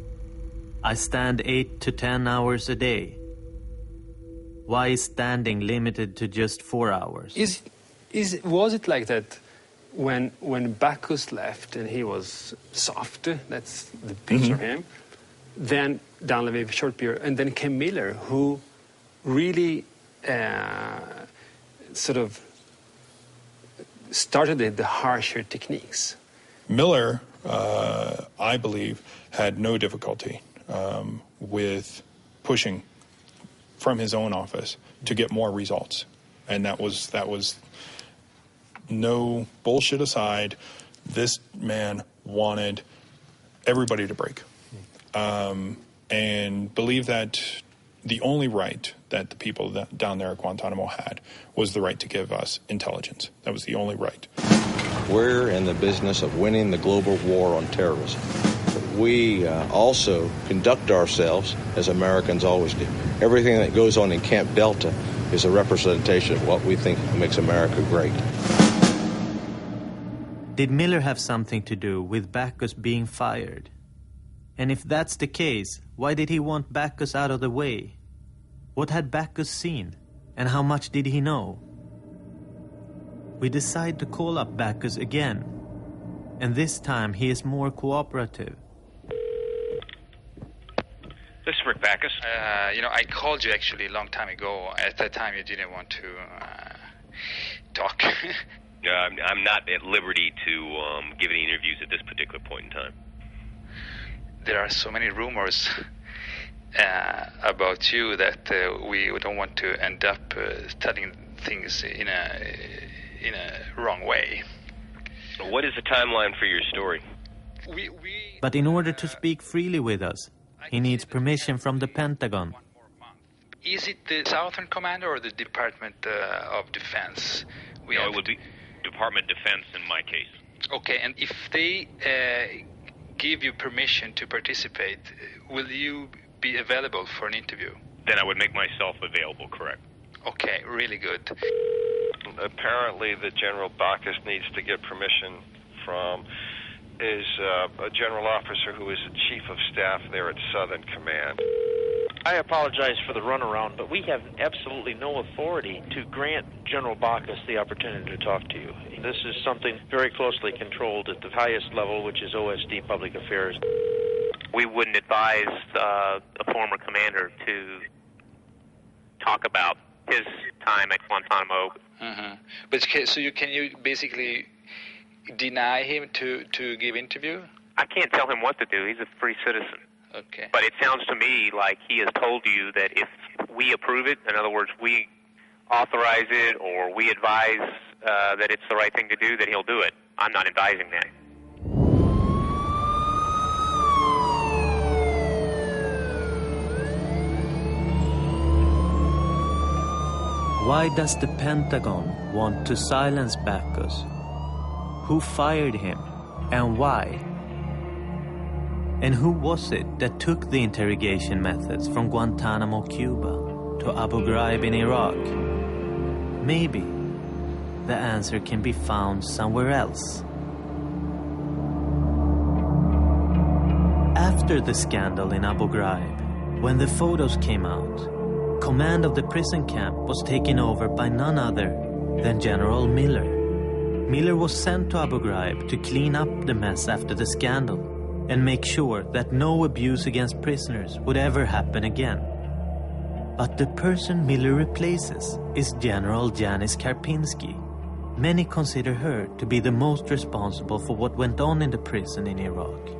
"I stand 8 to 10 hours a day. Why is standing limited to just 4 hours?" Was it like that when Bacchus left and he was soft, that's the picture of him, then down a short period, and then came Miller, who really sort of started the harsher techniques? Miller, I believe, had no difficulty with pushing from his own office to get more results. And that was no bullshit aside, this man wanted everybody to break. And believed that the only right that the people down there at Guantanamo had was the right to give us intelligence. That was the only right. We're in the business of winning the global war on terrorism. We also conduct ourselves as Americans always do. Everything that goes on in Camp Delta is a representation of what we think makes America great. Did Miller have something to do with Bacchus being fired? And if that's the case, why did he want Bacchus out of the way? What had Bacchus seen? And how much did he know? We decide to call up Bacchus again. And this time he is more cooperative. This is Rick Bacchus. I called you actually a long time ago. At that time, you didn't want to talk. I'm not at liberty to give any interviews at this particular point in time. There are so many rumors about you that we don't want to end up telling things in a wrong way. What is the timeline for your story? But in order to speak freely with us, he needs permission from the Pentagon. Is it the Southern Command or the Department of Defense? It would be Department of Defense in my case. Okay, and if they give you permission to participate, will you be available for an interview? Then I would make myself available, correct. Okay, really good. Apparently the General Bacchus needs to get permission from a general officer who is the chief of staff there at Southern Command. I apologize for the runaround, but we have absolutely no authority to grant General Bacchus the opportunity to talk to you. This is something very closely controlled at the highest level, which is OSD Public Affairs. We wouldn't advise a former commander to talk about his time at Guantanamo. But so can you basically deny him to give interview? I can't tell him what to do. He's a free citizen. Okay. But it sounds to me like he has told you that if we approve it, in other words, we authorize it or we advise that it's the right thing to do, that he'll do it. I'm not advising that. Why does the Pentagon want to silence Bacchus? Who fired him and why? And who was it that took the interrogation methods from Guantanamo, Cuba, to Abu Ghraib in Iraq? Maybe the answer can be found somewhere else. After the scandal in Abu Ghraib, when the photos came out, command of the prison camp was taken over by none other than General Miller. Miller was sent to Abu Ghraib to clean up the mess after the scandal and make sure that no abuse against prisoners would ever happen again. But the person Miller replaces is General Janice Karpinski. Many consider her to be the most responsible for what went on in the prison in Iraq,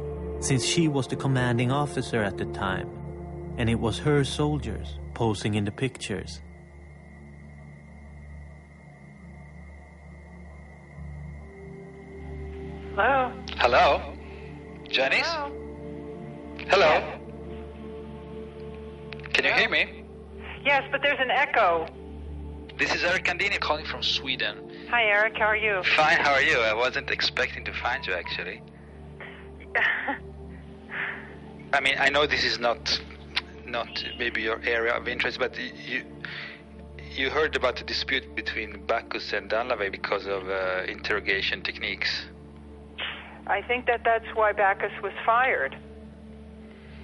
since she was the commanding officer at the time, and it was her soldiers posing in the pictures. Hello? Hello? Janice? Hello? Can you hear me? Yes, but there's an echo. This is Eric Candini calling from Sweden. Hi, Eric. How are you? Fine, how are you? I wasn't expecting to find you, actually. I mean, I know this is not maybe your area of interest, but you heard about the dispute between Bacchus and Danlave because of interrogation techniques. I think that's why Bacchus was fired.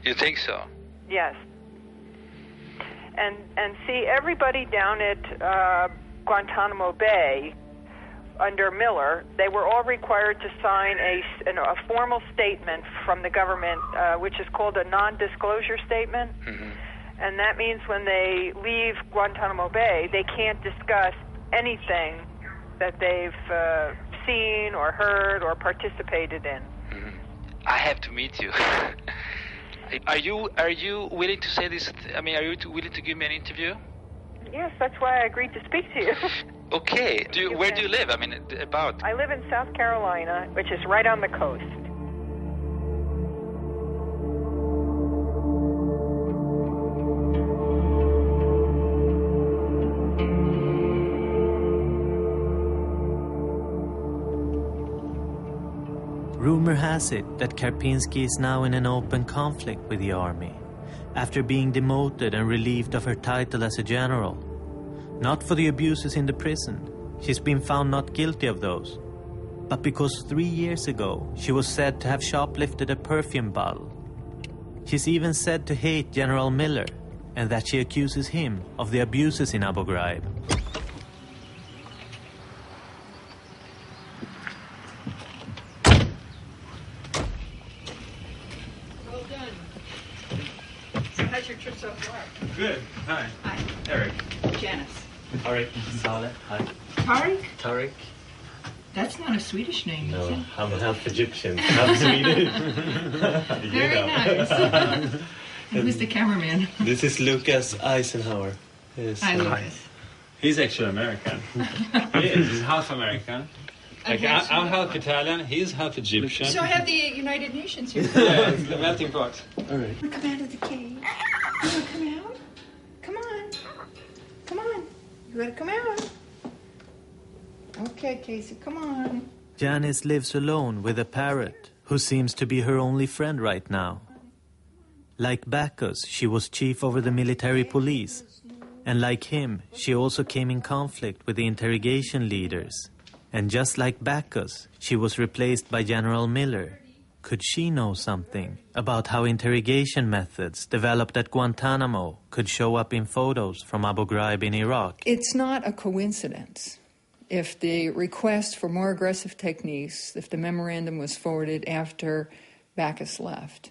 You think so? Yes. And see, everybody down at Guantanamo Bay under Miller, they were all required to sign a formal statement from the government, which is called a non-disclosure statement. Mm-hmm. And that means when they leave Guantanamo Bay, they can't discuss anything that they've seen or heard or participated in. Mm-hmm. I have to meet you. Are you willing to say this? I mean, are you willing to give me an interview? Yes, that's why I agreed to speak to you. Okay. Where do you live? I mean, about? I live in South Carolina, which is right on the coast. Rumor has it that Karpinski is now in an open conflict with the army, after being demoted and relieved of her title as a general. Not for the abuses in the prison, she's been found not guilty of those, but because 3 years ago she was said to have shoplifted a perfume bottle. She's even said to hate General Miller, and that she accuses him of the abuses in Abu Ghraib. How's your trip so far? Good. Hi. Hi. Eric. Janice. Tariq Saleh. Hi. Tariq? Tariq. That's not a Swedish name, No, is it? I'm half Egyptian, half Swedish. Very nice. And who's the cameraman? This is Lucas Eisenhower. Hi, Lucas. He's actually American. He's half American. Like, I'm half Italian, he's half Egyptian. So I have the United Nations here. Yeah, it's the melting pot. All right. Come out of the cave. You want to come out? Come on. Come on. You gotta come out. Okay, Casey, come on. Janice lives alone with a parrot, who seems to be her only friend right now. Like Bacchus, she was chief over the military police. And like him, she also came in conflict with the interrogation leaders. And just like Bacchus, she was replaced by General Miller. Could she know something about how interrogation methods developed at Guantanamo could show up in photos from Abu Ghraib in Iraq? It's not a coincidence. If the request for more aggressive techniques, if the memorandum was forwarded after Bacchus left,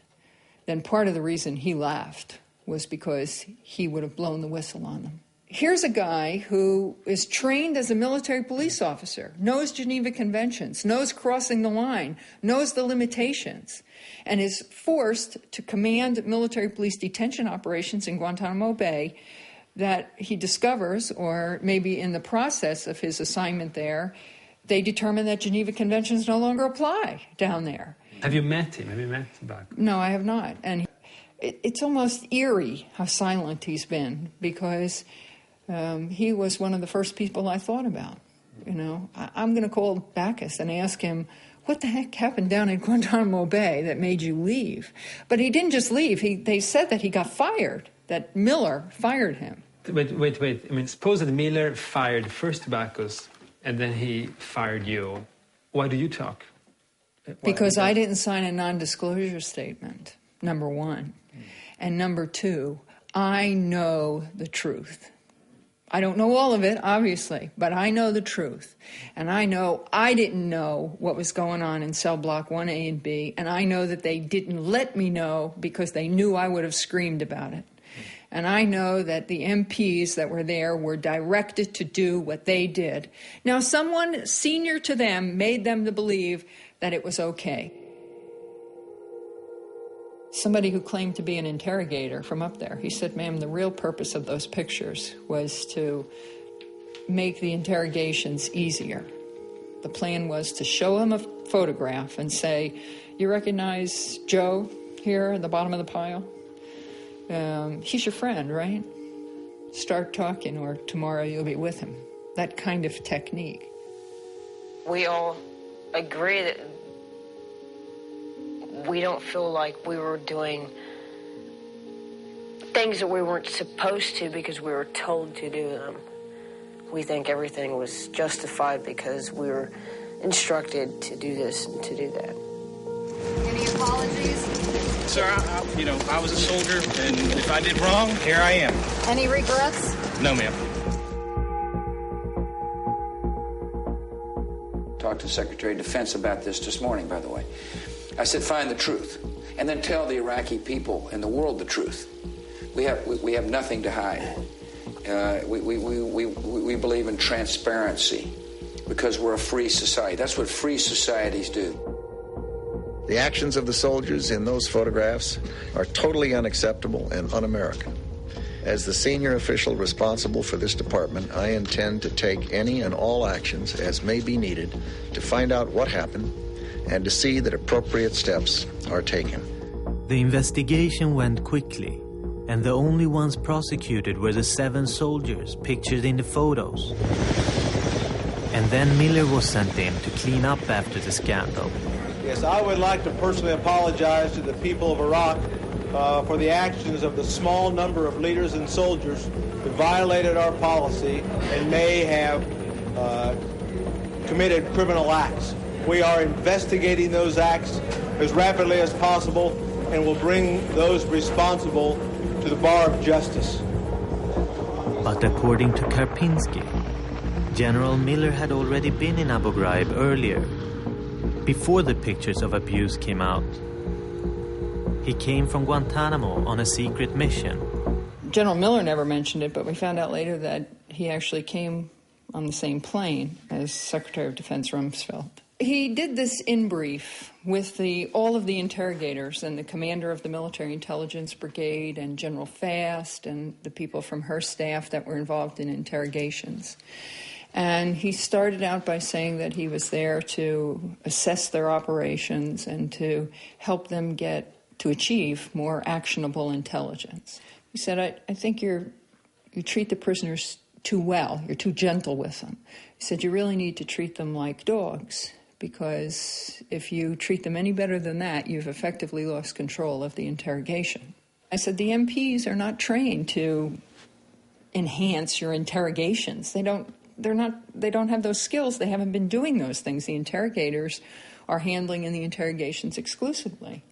then part of the reason he left was because he would have blown the whistle on them. Here's a guy who is trained as a military police officer, knows Geneva Conventions, knows crossing the line, knows the limitations, and is forced to command military police detention operations in Guantanamo Bay that he discovers, or maybe in the process of his assignment there, they determine that Geneva Conventions no longer apply down there. Have you met him? Have you met Bacchus? No, I have not. And it's almost eerie how silent he's been, because he was one of the first people I thought about. You know, I'm going to call Bacchus and ask him, what the heck happened down in Guantanamo Bay that made you leave? But he didn't just leave. They said that he got fired, that Miller fired him. Wait. I mean, suppose that Miller fired first Bacchus and then he fired you. Why do you talk? Because I didn't sign a non-disclosure statement, number one. And number two, I know the truth. I don't know all of it, obviously, but I know the truth. And I know I didn't know what was going on in cell block 1A and B, and I know that they didn't let me know because they knew I would have screamed about it. And I know that the MPs that were there were directed to do what they did. Now, someone senior to them made them to believe that it was okay. Somebody who claimed to be an interrogator from up there, he said, ma'am, the real purpose of those pictures was to make the interrogations easier. The plan was to show him a photograph and say, you recognize Joe here at the bottom of the pile? He's your friend, right? Start talking, or tomorrow you'll be with him. That kind of technique. We all agree that we don't feel like we were doing things that we weren't supposed to because we were told to do them. We think everything was justified because we were instructed to do this and to do that. Any apologies? Sir, I was a soldier, and if I did wrong, here I am. Any regrets? No, ma'am. Talked to the Secretary of Defense about this morning, by the way. I said, find the truth, and then tell the Iraqi people and the world the truth. We have nothing to hide. We believe in transparency because we're a free society. That's what free societies do. The actions of the soldiers in those photographs are totally unacceptable and un-American. As the senior official responsible for this department, I intend to take any and all actions as may be needed to find out what happened and to see that appropriate steps are taken. The investigation went quickly, and the only ones prosecuted were the 7 soldiers pictured in the photos. And then Miller was sent in to clean up after the scandal. Yes, I would like to personally apologize to the people of Iraq for the actions of the small number of leaders and soldiers who violated our policy and may have committed criminal acts. We are investigating those acts as rapidly as possible and will bring those responsible to the bar of justice. But according to Karpinski, General Miller had already been in Abu Ghraib earlier, before the pictures of abuse came out. He came from Guantanamo on a secret mission. General Miller never mentioned it, but we found out later that he actually came on the same plane as Secretary of Defense Rumsfeld. He did this in brief with all of the interrogators and the commander of the Military Intelligence Brigade and General Fast and the people from her staff that were involved in interrogations. And he started out by saying that he was there to assess their operations and to help them to achieve more actionable intelligence. He said, I think you treat the prisoners too well. You're too gentle with them. He said, you really need to treat them like dogs, because if you treat them any better than that, you've effectively lost control of the interrogation. I said, the MPs are not trained to enhance your interrogations. They don't have those skills. They haven't been doing those things. The interrogators are handling in the interrogations exclusively.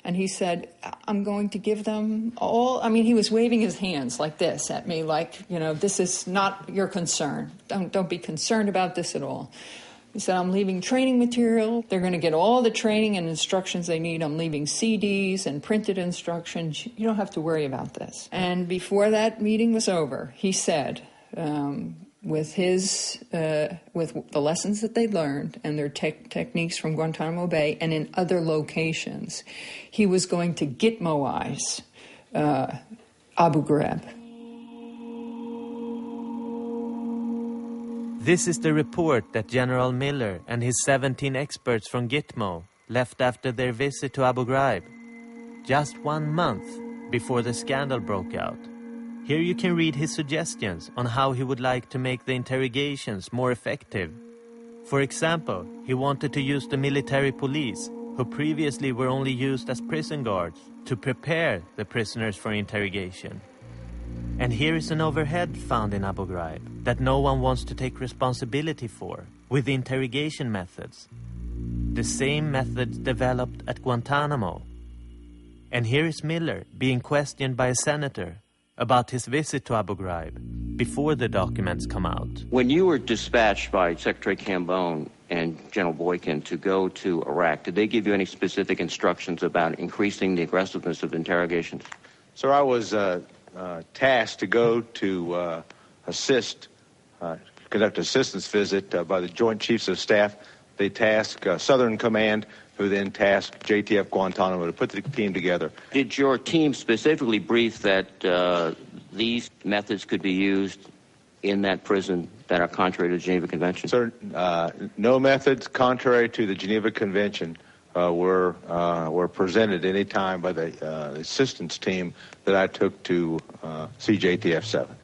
And he said, I'm going to give them all. I mean, he was waving his hands like this at me, like, this is not your concern. Don't be concerned about this at all. He said, I'm leaving training material. They're going to get all the training and instructions they need. I'm leaving CDs and printed instructions. You don't have to worry about this. And before that meeting was over, he said, with the lessons that they learned and their techniques from Guantanamo Bay and in other locations, he was going to gitmoize Abu Ghraib. This is the report that General Miller and his 17 experts from Gitmo left after their visit to Abu Ghraib, just 1 month before the scandal broke out. Here you can read his suggestions on how he would like to make the interrogations more effective. For example, he wanted to use the military police, who previously were only used as prison guards, to prepare the prisoners for interrogation. And here is an overhead found in Abu Ghraib that no one wants to take responsibility for, with the interrogation methods. The same methods developed at Guantanamo. And here is Miller being questioned by a senator about his visit to Abu Ghraib before the documents come out. When you were dispatched by Secretary Cambone and General Boykin to go to Iraq, did they give you any specific instructions about increasing the aggressiveness of interrogations? Sir, I was tasked to go to conduct assistance visit by the Joint Chiefs of Staff. They tasked Southern Command, who then tasked JTF Guantanamo to put the team together. Did your team specifically brief that these methods could be used in that prison that are contrary to the Geneva Convention? Sir, no methods contrary to the Geneva Convention were presented any time by the assistance team that I took to CJTF 7.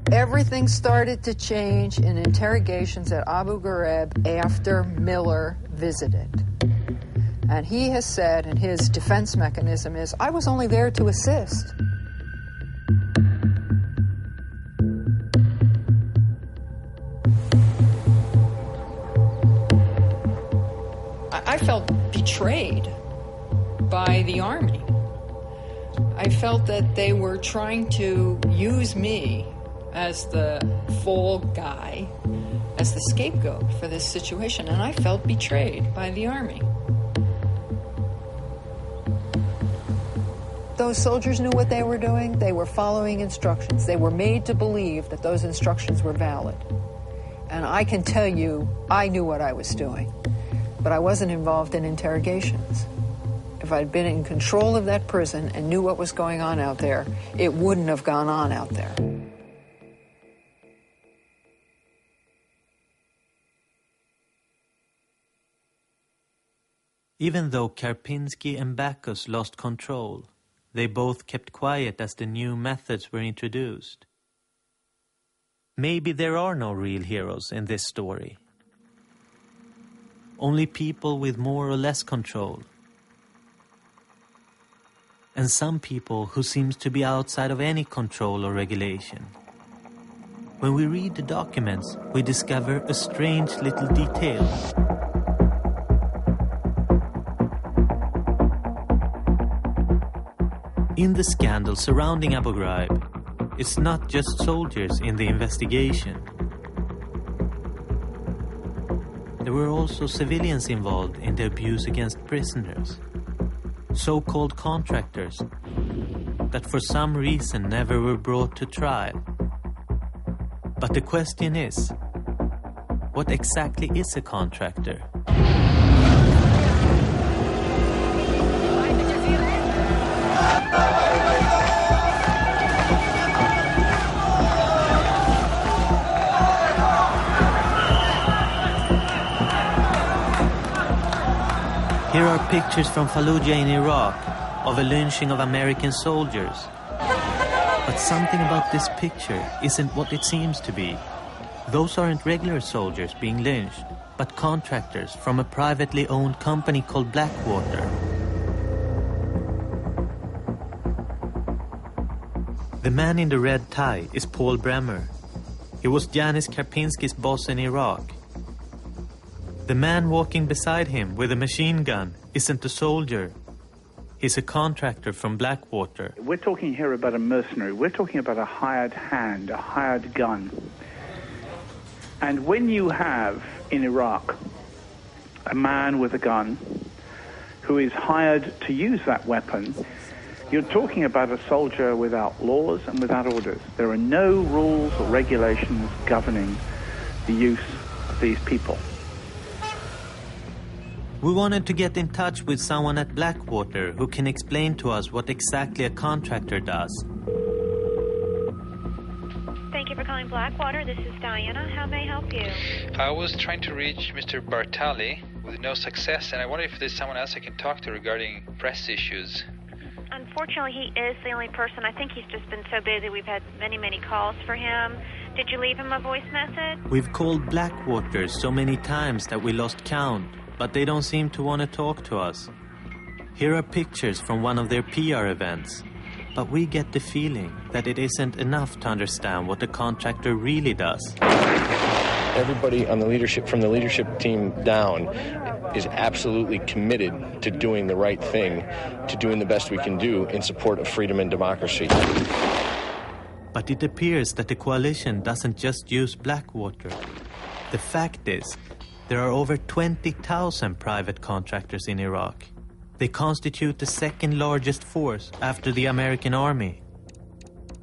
Everything started to change in interrogations at Abu Ghraib after Miller visited. And he has said, and his defense mechanism is, I was only there to assist. I felt betrayed by the Army. I felt that they were trying to use me as the fall guy, as the scapegoat for this situation, and I felt betrayed by the Army. Those soldiers knew what they were doing. They were following instructions. They were made to believe that those instructions were valid. And I can tell you, I knew what I was doing, but I wasn't involved in interrogations. If I'd been in control of that prison and knew what was going on out there, it wouldn't have gone on out there. Even though Karpinski and Bacchus lost control, they both kept quiet as the new methods were introduced. Maybe there are no real heroes in this story. Only people with more or less control. And some people who seems to be outside of any control or regulation. When we read the documents, we discover a strange little detail. In the scandal surrounding Abu Ghraib, it's not just soldiers in the investigation. There were also civilians involved in the abuse against prisoners, so-called contractors that for some reason never were brought to trial. But the question is, what exactly is a contractor? Here are pictures from Fallujah in Iraq of a lynching of American soldiers. But something about this picture isn't what it seems to be. Those aren't regular soldiers being lynched, but contractors from a privately owned company called Blackwater. The man in the red tie is Paul Bremer. He was Janis Karpinski's boss in Iraq. The man walking beside him with a machine gun isn't a soldier. He's a contractor from Blackwater. We're talking here about a mercenary. We're talking about a hired hand, a hired gun. And when you have in Iraq a man with a gun who is hired to use that weapon, you're talking about a soldier without laws and without orders. There are no rules or regulations governing the use of these people. We wanted to get in touch with someone at Blackwater who can explain to us what exactly a contractor does. Thank you for calling Blackwater. This is Diana. How may I help you? I was trying to reach Mr. Bartali with no success, and I wonder if there's someone else I can talk to regarding press issues. Unfortunately, he is the only person. I think he's just been so busy. We've had many, many calls for him. Did you leave him a voice message? We've called Blackwater so many times that we lost count, but they don't seem to want to talk to us. Here are pictures from one of their PR events, but we get the feeling that it isn't enough to understand what the contractor really does. Everybody on the leadership, from the leadership team down, is absolutely committed to doing the right thing, to doing the best we can do in support of freedom and democracy. But it appears that the coalition doesn't just use Blackwater. The fact is, there are over 20,000 private contractors in Iraq. They constitute the second largest force after the American army.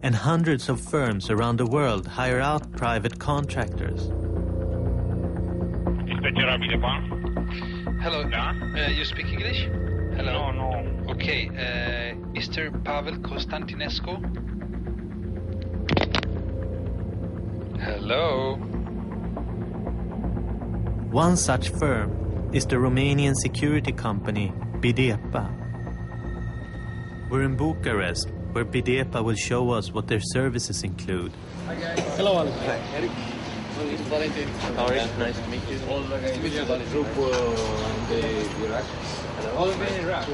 And hundreds of firms around the world hire out private contractors. Hello. You speak English? Hello. No. Okay. Mr. Pavel Constantinescu. Hello. One such firm is the Romanian security company Bidepa. We're in Bucharest, where Bidepa will show us what their services include. Hello, Alex. Hi, Eric. Valentin. How are you? Nice to meet you. Nice to meet you. Group in Iraq. All of in Iraq.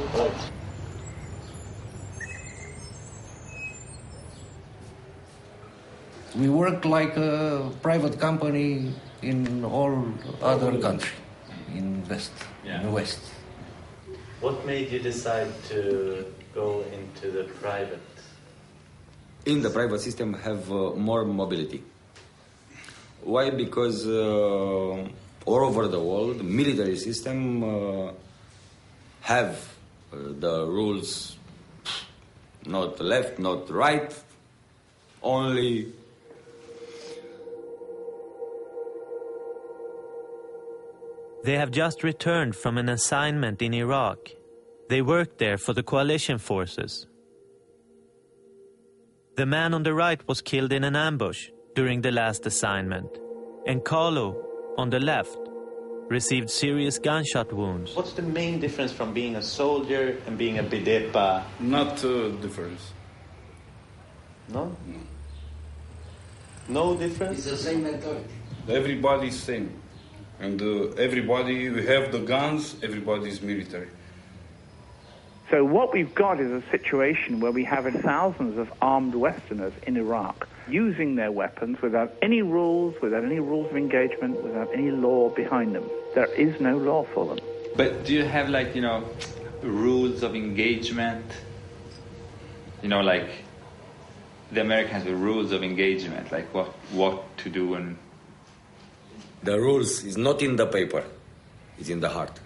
We work like a private company in all other countries in the West. What made you decide to go into the private? In the private system have more mobility. Why? Because all over the world, military system have the rules, not left, not right, only. They have just returned from an assignment in Iraq. They worked there for the coalition forces. The man on the right was killed in an ambush during the last assignment, and Carlo, on the left, received serious gunshot wounds. What's the main difference from being a soldier and being a Bidepa? Not difference. No? No difference? It's the same mentality. Everybody's same. And everybody, we have the guns, everybody's military. So what we've got is a situation where we have thousands of armed Westerners in Iraq using their weapons without any rules of engagement, without any law behind them. There is no law for them. But do you have rules of engagement? the Americans the rules of engagement, like what to do and... The rules is not in the paper, it's in the heart.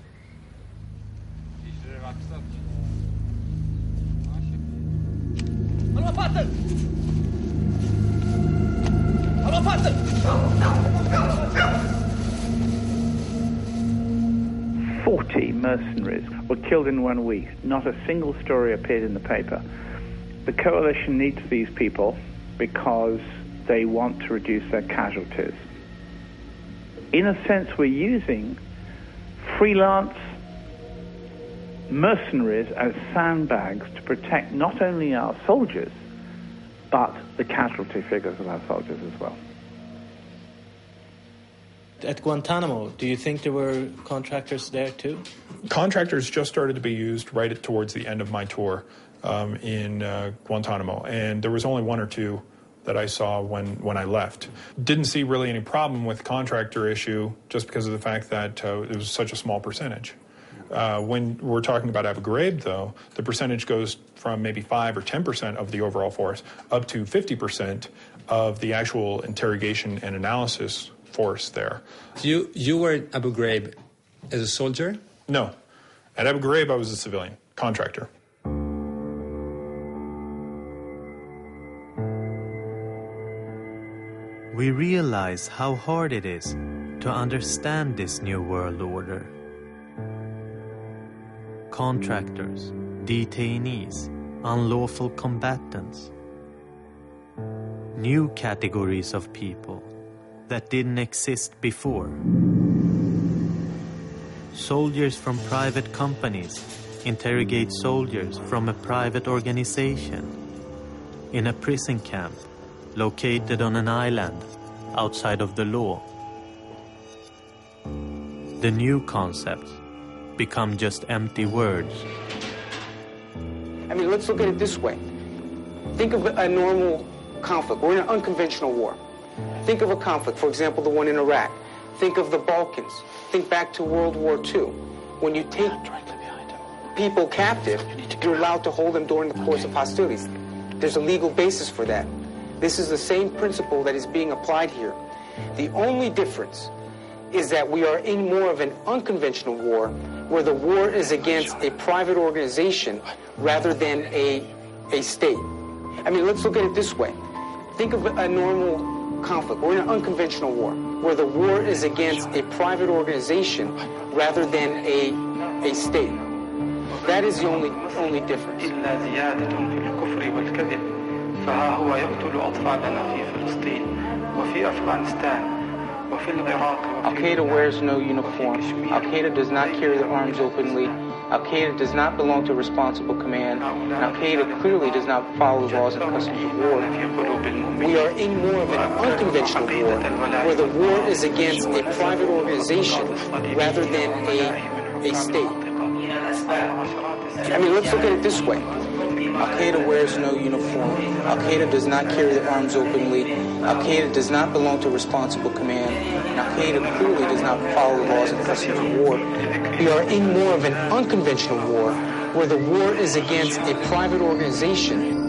Mercenaries were killed in 1 week. Not a single story appeared in the paper. The coalition needs these people because they want to reduce their casualties. In a sense, we're using freelance mercenaries as sandbags to protect not only our soldiers, but the casualty figures of our soldiers as well. At Guantanamo, do you think there were contractors there too? Contractors just started to be used right towards the end of my tour in Guantanamo, and there was only one or two that I saw when I left. Didn't see really any problem with contractor issue just because of the fact that it was such a small percentage. When we're talking about Abu Ghraib, though, the percentage goes from maybe 5 or 10% of the overall force up to 50% of the actual interrogation and analysis force there. You were at Abu Ghraib as a soldier? No. At Abu Ghraib, I was a civilian, contractor. We realize how hard it is to understand this new world order. Contractors, detainees, unlawful combatants. New categories of people that didn't exist before. Soldiers from private companies interrogate soldiers from a private organization in a prison camp located on an island outside of the law. The new concepts become just empty words. I mean, let's look at it this way. Think of a normal conflict. We're in an unconventional war. Think of a conflict, for example, the one in Iraq. Think of the Balkans. Think back to World War II. When you take people captive, you're allowed to hold them during the course of hostilities. There's a legal basis for that. This is the same principle that is being applied here. The only difference is that we are in more of an unconventional war, where the war is against a private organization rather than a state. I mean, let's look at it this way. Think of a normal conflict. We're in an unconventional war, where the war is against a private organization rather than a state. That is the only difference. Al-Qaeda wears no uniform. Al-Qaeda does not carry their arms openly. Al-Qaeda does not belong to a responsible command. And Al-Qaeda clearly does not follow the laws and customs of war. We are in more of an unconventional war, where the war is against a private organization rather than a state. I mean, let's look at it this way. Al-Qaeda wears no uniform. Al-Qaeda does not carry their arms openly. Al-Qaeda does not belong to a responsible command. And Al-Qaeda clearly does not follow the laws and customs of war. We are in more of an unconventional war, where the war is against a private organization.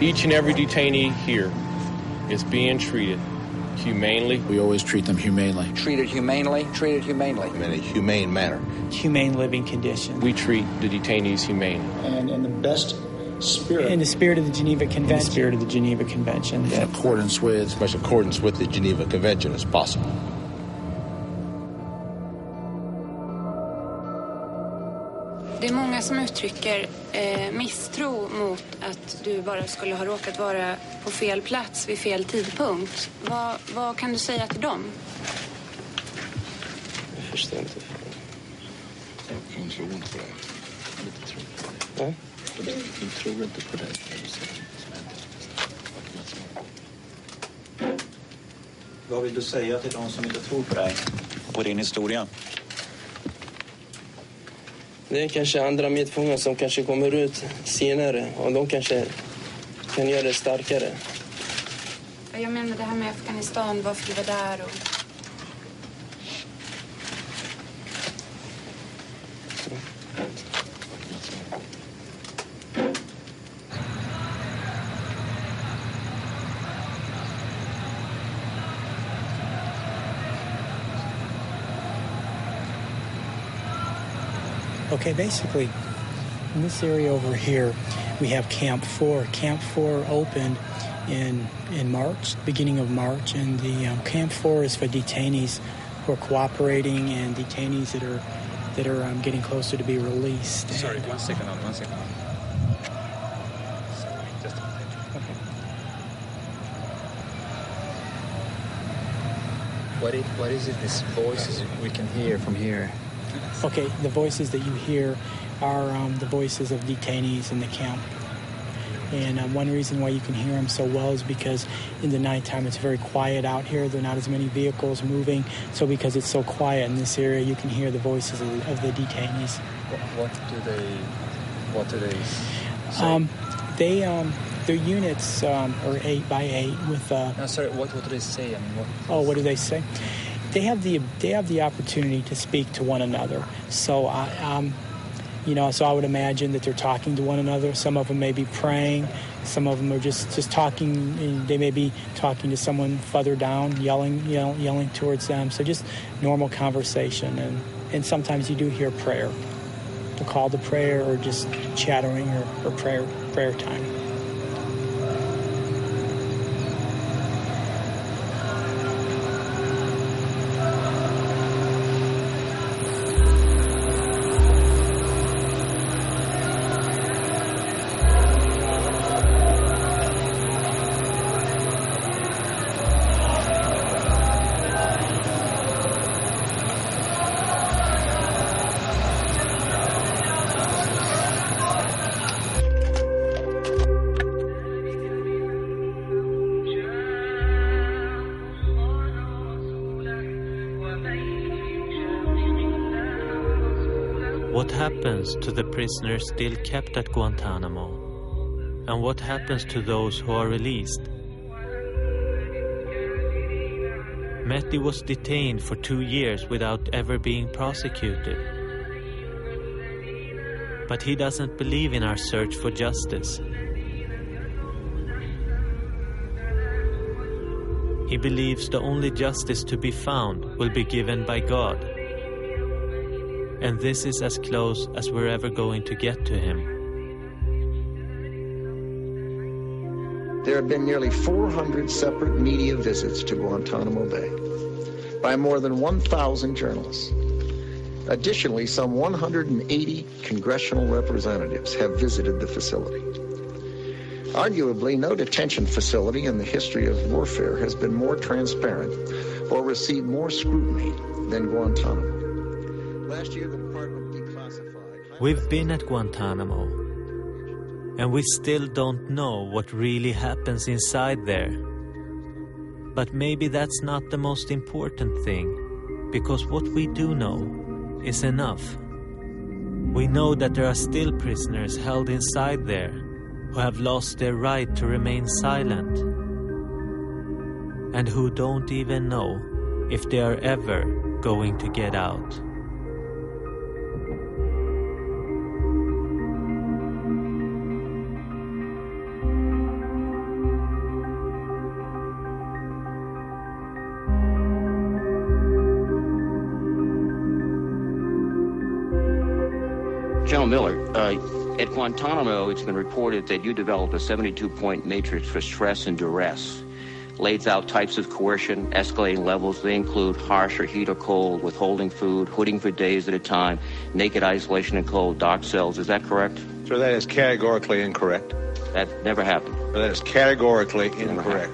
Each and every detainee here is being treated humanely. We always treat them humanely. Treated humanely, treated humanely. In a humane manner. Humane living conditions. We treat the detainees humanely. And in the best spirit. In the spirit of the Geneva Convention. In the spirit of the Geneva Convention. In accordance with. As much accordance with the Geneva Convention as possible. Det är många som uttrycker misstro mot att du bara skulle ha råkat vara på fel plats vid fel tidpunkt. Vad kan du säga till dem? Jag förstår inte. Hon tror inte på det. Ja? Hon tror inte på det. Vad vill du säga till de som inte tror på dig och på din historia? Det är kanske andra medfångar som kanske kommer ut senare och de kanske kan göra det starkare. Jag menar det här med Afghanistan, varför du var där och... Okay, basically, in this area over here, we have Camp 4. Camp 4 opened in March, beginning of March, and the Camp 4 is for detainees who are cooperating and detainees that are getting closer to be released. Sorry, one second. What is it, these voices we can hear from here? Okay, the voices that you hear are the voices of detainees in the camp. And one reason why you can hear them so well is because in the nighttime it's very quiet out here. There are not as many vehicles moving. So because it's so quiet in this area, you can hear the voices of the detainees. What do they say? Their units are 8 by 8 with... No, sorry, what do they say? I mean, what do they say? They have the opportunity to speak to one another. So so I would imagine that they're talking to one another. Some of them may be praying. Some of them are just talking. They may be talking to someone further down, yelling towards them. So just normal conversation. And sometimes you do hear prayer, the call to prayer, or just chattering or prayer time. What happens to the prisoners still kept at Guantanamo? And what happens to those who are released? Mehdi was detained for 2 years without ever being prosecuted. But he doesn't believe in our search for justice. He believes the only justice to be found will be given by God. And this is as close as we're ever going to get to him. There have been nearly 400 separate media visits to Guantanamo Bay by more than 1,000 journalists. Additionally, some 180 congressional representatives have visited the facility. Arguably, no detention facility in the history of warfare has been more transparent or received more scrutiny than Guantanamo. Last year, the department declassified... We've been at Guantanamo, and we still don't know what really happens inside there. But maybe that's not the most important thing, because what we do know is enough. We know that there are still prisoners held inside there who have lost their right to remain silent, and who don't even know if they are ever going to get out. General Miller, at Guantanamo, it's been reported that you developed a 72-point matrix for stress and duress. Lays out types of coercion, escalating levels. They include harsh or heat or cold, withholding food, hooding for days at a time, naked isolation and cold, dark cells. Is that correct? Sir, that is categorically incorrect. That never happened. That is categorically incorrect.